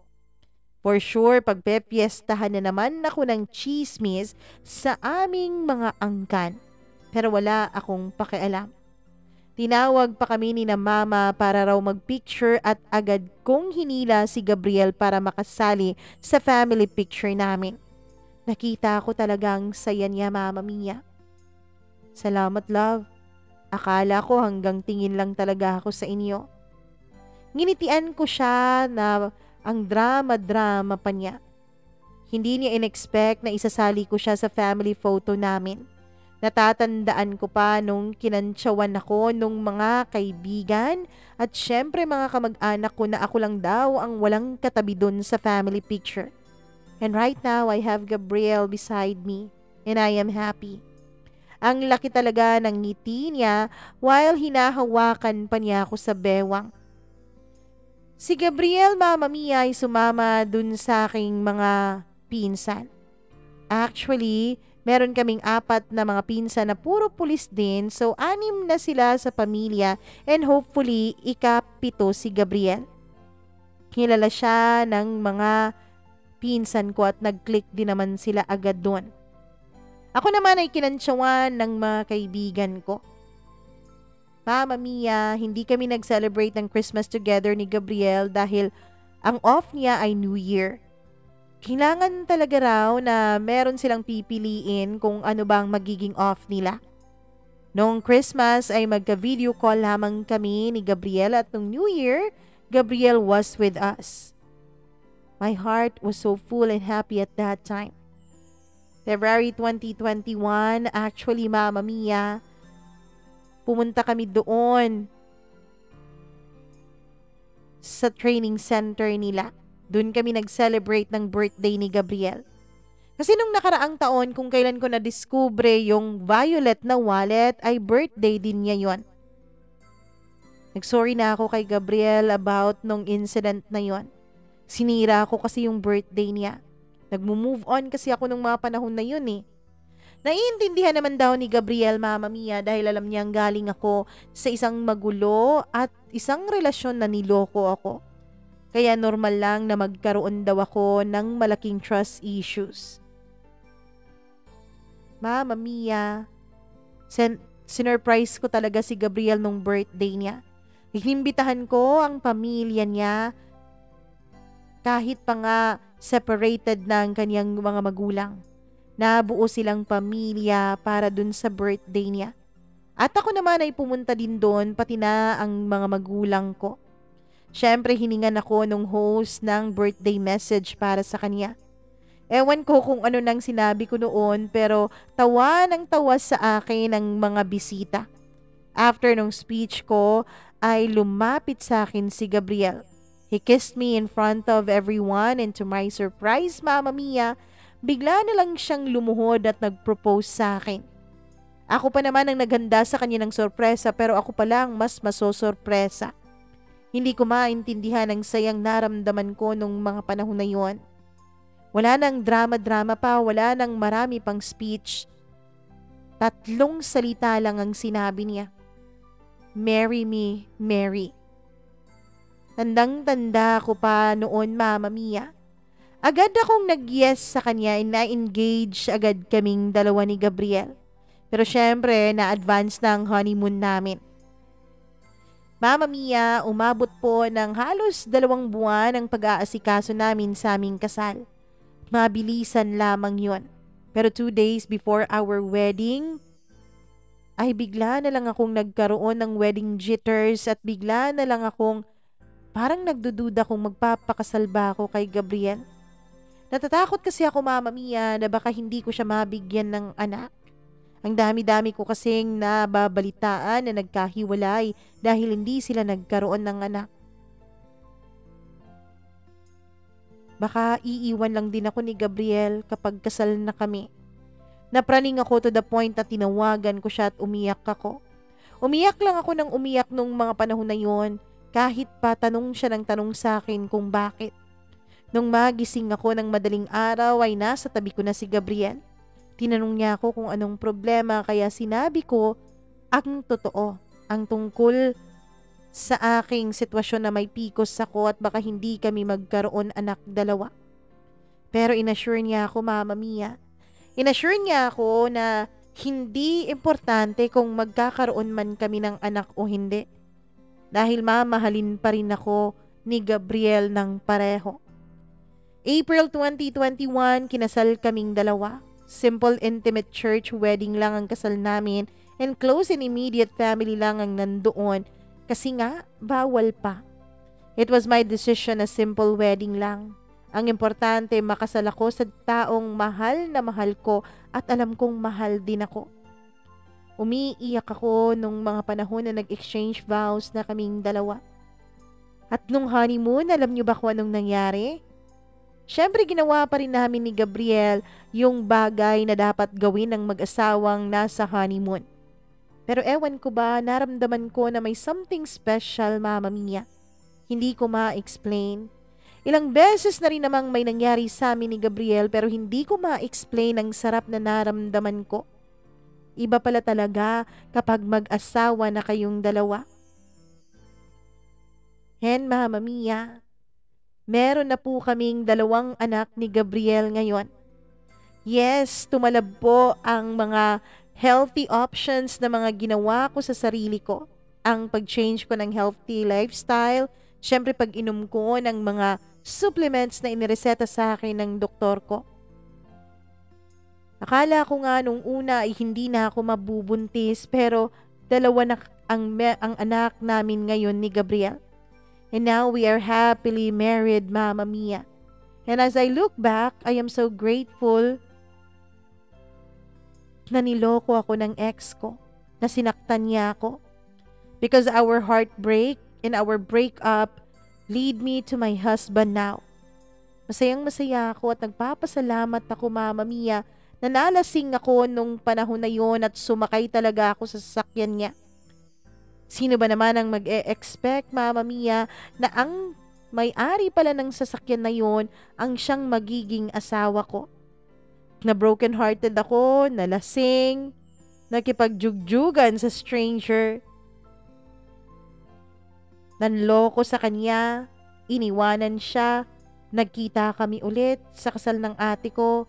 For sure, pagpepiestahan na naman ako ng chismis sa aming mga angkan. Pero wala akong pakialam. Tinawag pa kami ni na mama para raw magpicture at agad kong hinila si Gabriel para makasali sa family picture namin. Nakita ko talagang saya niya, Mama Mia. Salamat, love. Akala ko hanggang tingin lang talaga ako sa inyo. Nginitian ko siya na ang drama-drama pa niya. Hindi niya in-expect na isasali ko siya sa family photo namin. Natatandaan ko pa nung kinantsawan ako nung mga kaibigan at syempre mga kamag-anak ko na ako lang daw ang walang katabi dun sa family picture. And right now, I have Gabriel beside me and I am happy. Ang laki talaga ng ngiti niya while hinahawakan pa niya ako sa bewang. Si Gabriel, Mama Mia, ay sumama dun sa aking mga pinsan. Actually, meron kaming 4 na mga pinsan na puro pulis din, so 6 na sila sa pamilya and hopefully ika-7 si Gabriel. Kilala siya ng mga pinsan ko at nag-click din naman sila agad doon. Ako naman ay kinantsawan ng mga kaibigan ko. Mama Mia, hindi kami nag-celebrate ng Christmas together ni Gabriel dahil ang off niya ay New Year. Kailangan talaga raw na meron silang pipiliin kung ano bang magiging off nila. Noong Christmas ay magka-video call lamang kami ni Gabriel at noong New Year, Gabriel was with us. My heart was so full and happy at that time. February 2021, actually Mama Mia, pumunta kami doon sa training center nila. Doon kami nag-celebrate ng birthday ni Gabriel. Kasi nung nakaraang taon, kung kailan ko na-discover yung violet na wallet, ay birthday din niya yon. Nag-sorry na ako kay Gabriel about nung incident na yon. Sinira ko kasi yung birthday niya. Nag-move on kasi ako nung mga panahon na yun eh. Naiintindihan naman daw ni Gabriel, Mama Mia, dahil alam niyang galing ako sa isang magulo at isang relasyon na niloko ako. Kaya normal lang na magkaroon daw ako ng malaking trust issues. Mama Mia, sinurprise ko talaga si Gabriel nung birthday niya. Inimbitahan ko ang pamilya niya kahit pa nga separated na ang kanyang mga magulang. Nabuo silang pamilya para dun sa birthday niya. At ako naman ay pumunta din doon pati na ang mga magulang ko. Syempre hiningan ako nung host ng birthday message para sa kanya. Ewan ko kung ano nang sinabi ko noon pero tawa ng tawa sa akin ang mga bisita. After nung speech ko ay lumapit sa akin si Gabriel. He kissed me in front of everyone and to my surprise, Mama Mia, bigla na lang siyang lumuhod at nag-propose sa akin. Ako pa naman ang naghanda sa kanya ng sorpresa pero ako pa lang mas masosorpresa. Hindi ko maintindihan ang sayang naramdaman ko nung mga panahon na yon. Wala nang drama-drama pa, wala nang marami pang speech. 3 salita lang ang sinabi niya. Marry me, Mary. Tandang-tanda ko pa noon, Mama Mia. Agad akong nag-yes sa kanya and na-engage agad kaming dalawa ni Gabriel. Pero syempre, na-advance na ang honeymoon namin. Mama Mia, umabot po ng halos 2 buwan ang pag-aasikaso namin sa aming kasal. Mabilisan lamang yon. Pero 2 days before our wedding, ay bigla na lang akong nagkaroon ng wedding jitters at bigla na lang akong parang nagdududa kung magpapakasal ba ako kay Gabriel. Natatakot kasi ako, Mama Mia, na baka hindi ko siya mabigyan ng anak. Ang dami-dami ko kasing nababalitaan na nagkahiwalay dahil hindi sila nagkaroon ng anak. Baka iiwan lang din ako ni Gabriel kapag kasal na kami. Napraning ako to the point na tinawagan ko siya at umiyak ako. Umiyak lang ako ng umiyak nung mga panahon na yon, kahit pa tanong siya ng tanong sa akin kung bakit. Nung magising ako ng madaling araw ay nasa tabi ko na si Gabriel. Tinanong niya ako kung anong problema kaya sinabi ko ang totoo, ang tungkol sa aking sitwasyon na may PCOS ako at baka hindi kami magkaroon anak dalawa. Pero inassure niya ako, Mama Mia. Inassure niya ako na hindi importante kung magkakaroon man kami ng anak o hindi. Dahil mamahalin pa rin ako ni Gabriel ng pareho. April 2021, kinasal kaming dalawa. Simple intimate church wedding lang ang kasal namin and close and immediate family lang ang nandoon kasi nga bawal pa. It was my decision na simple wedding lang. Ang importante makasal ako sa taong mahal na mahal ko at alam kong mahal din ako. Umiiyak ako nung mga panahon na nag-exchange vows na kaming dalawa. At nung honeymoon, alam niyo ba kung anong nangyari? Siyempre ginawa pa rin namin ni Gabriel yung bagay na dapat gawin ng mag-asawang nasa honeymoon. Pero ewan ko ba, naramdaman ko na may something special, Mama Mia. Hindi ko ma-explain. Ilang beses na rin namang may nangyari sa amin ni Gabriel pero hindi ko ma-explain ang sarap na naramdaman ko. Iba pala talaga kapag mag-asawa na kayong dalawa. Hen, Mama Mia, meron na po kaming 2 anak ni Gabriel ngayon. Yes, tumalab po ang mga healthy options na mga ginawa ko sa sarili ko. Ang pag-change ko ng healthy lifestyle, syempre pag-inom ko ng mga supplements na inireseta sa akin ng doktor ko. Akala ko nga nung una ay hindi na ako mabubuntis pero 2 na ang anak namin ngayon ni Gabriel. And now we are happily married, Mama Mia. And as I look back, I am so grateful na niloko ako ng ex ko, na sinaktan niya ako. Because our heartbreak and our breakup lead me to my husband now. Masayang masaya ako at nagpapasalamat ako, Mama Mia, na nalasing ako nung panahon na yon at sumakay talaga ako sa sasakyan niya. Sino ba naman ang mag-e-expect, Mama Mia, na ang may-ari pala ng sasakyan na yon ang siyang magiging asawa ko? Na broken-hearted ako, nalasing, nakipagjugjugan sa stranger, nanloko sa kanya, iniwanan siya, nagkita kami ulit sa kasal ng ate ko,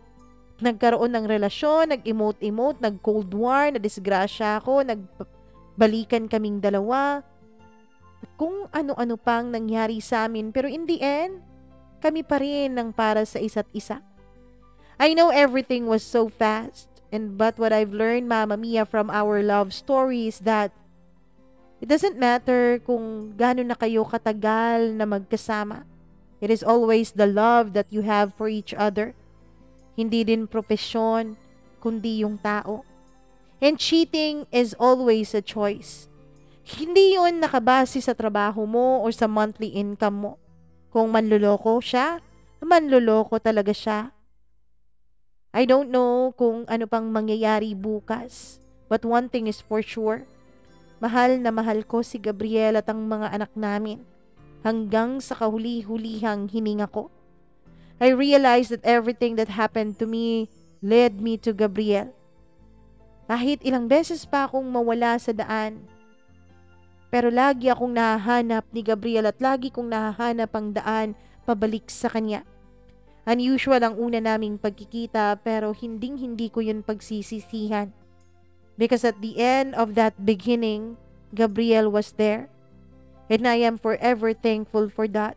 nagkaroon ng relasyon, nag-emote-emote, nag-cold war, nadisgrasya ako, balikan kaming dalawa. Kung ano-ano pang nangyari sa amin pero in the end, kami pa rin ang para sa isa't isa. I know everything was so fast but what I've learned, Mama Mia, from our love story is that it doesn't matter kung gaano na kayo katagal na magkasama. It is always the love that you have for each other. Hindi din propesyon, kundi yung tao. And cheating is always a choice. Hindi yun nakabase sa trabaho mo o sa monthly income mo. Kung manloloko siya, manloloko talaga siya. I don't know kung ano pang mangyayari bukas. But one thing is for sure. Mahal na mahal ko si Gabriel at ang mga anak namin. Hanggang sa kahuli-hulihang hininga ko. I realized that everything that happened to me led me to Gabriel. Kahit ilang beses pa akong mawala sa daan. Pero lagi akong nahahanap ni Gabriel at lagi kong nahahanap ang daan pabalik sa kanya. Unusual ang una naming pagkikita pero hindi ko yun pagsisisihan. Because at the end of that beginning, Gabriel was there. And I am forever thankful for that.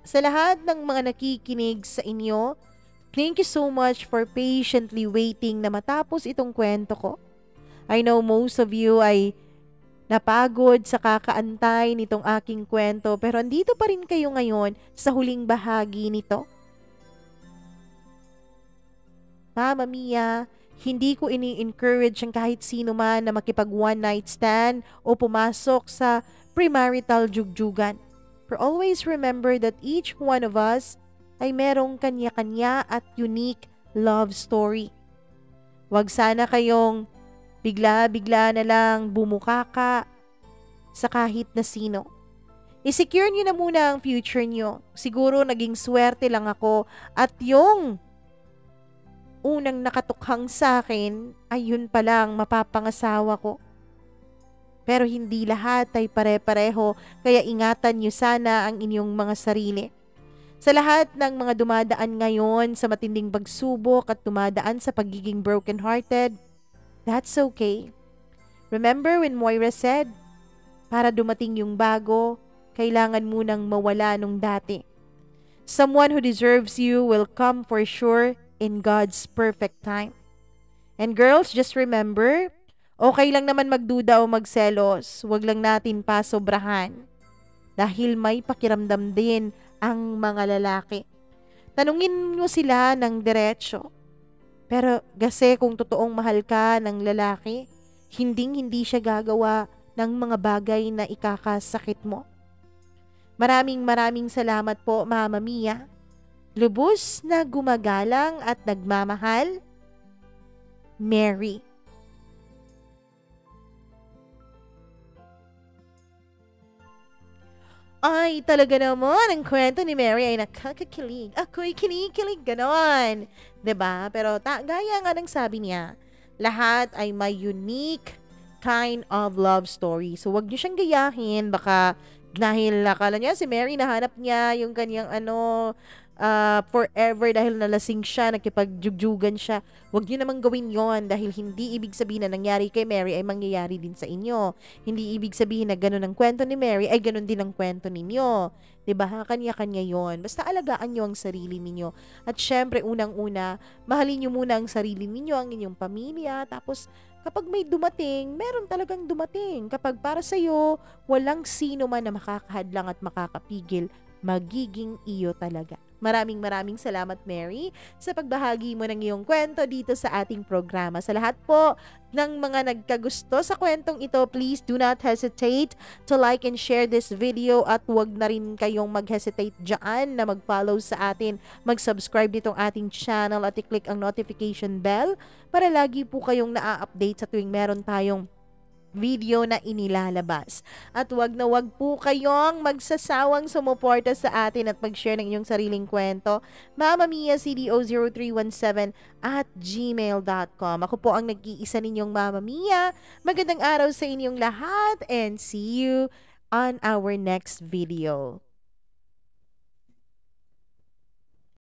Sa lahat ng mga nakikinig sa inyo, thank you so much for patiently waiting na matapos itong kwento ko. I know most of you ay napagod sa kakaantay nitong aking kwento pero andito pa rin kayo ngayon sa huling bahagi nito. Mama Mia, hindi ko ini-encourage ang kahit sino man na makipag one night stand o pumasok sa premarital jugjugan. But always remember that each one of us ay merong kanya-kanya at unique love story. Huwag sana kayong bigla-bigla na lang bumukaka sa kahit na sino. I-secure nyo na muna ang future nyo. Siguro naging swerte lang ako at yung unang nakatukhang sa akin ay yun palang mapapangasawa ko. Pero hindi lahat ay pare-pareho, kaya ingatan niyo sana ang inyong mga sarili. Sa lahat ng mga dumadaan ngayon sa matinding pagsubok at dumadaan sa pagiging brokenhearted, that's okay. Remember when Moira said, para dumating yung bago, kailangan munang mawala nung dati. Someone who deserves you will come for sure in God's perfect time. And girls, just remember, okay lang naman magduda o magselos, wag lang natin pasobrahan. Dahil may pakiramdam din ang mga lalaki. Tanungin mo sila ng diretso. Pero kasi kung totoong mahal ka ng lalaki, hindi siya gagawa ng mga bagay na ikakasakit mo. Maraming salamat po, Mama Mia. Lubos na gumagalang at nagmamahal, Mary. Ay, talaga naman, ang kwento ni Mary ay nakakakilig. Ako'y kinikilig, ganon. 'Di ba? Pero gaya nga ng sabi niya, lahat ay may unique kind of love story. So, wag niyo siyang gayahin. Baka dahil akala niya si Mary, nahanap niya yung kanyang forever dahil nalasing siya, nakipagjujugan siya. Huwag niyo namang gawin yon dahil hindi ibig sabihin na nangyari kay Mary ay mangyayari din sa inyo. Hindi ibig sabihin na ganun ang kwento ni Mary ay ganun din ang kwento ninyo. 'Di ba? Kanya-kanya yon. Basta alagaan niyo ang sarili ninyo. At syempre, unang-una, mahalin niyo muna ang sarili ninyo, ang inyong pamilya. Tapos, kapag may dumating, meron talagang dumating. Kapag para sa'yo, walang sino man na makakahadlang at makakapigil, magiging iyo talaga. Maraming salamat, Mary, sa pagbahagi mo ng iyong kwento dito sa ating programa. Sa lahat po ng mga nagkagusto sa kwentong ito, please do not hesitate to like and share this video at huwag na rin kayong mag-hesitate dyan na mag-follow sa atin, mag-subscribe ditong ating channel at i-click ang notification bell para lagi po kayong na-update sa tuwing meron tayong video na inilalabas. At wag na wag po kayong magsasawang sumuporta sa atin at mag-share ng inyong sariling kwento. Mama Mia CDO0317 at gmail.com. Ako po ang nag-iisa ninyong Mama Mia. Magandang araw sa inyong lahat and see you on our next video.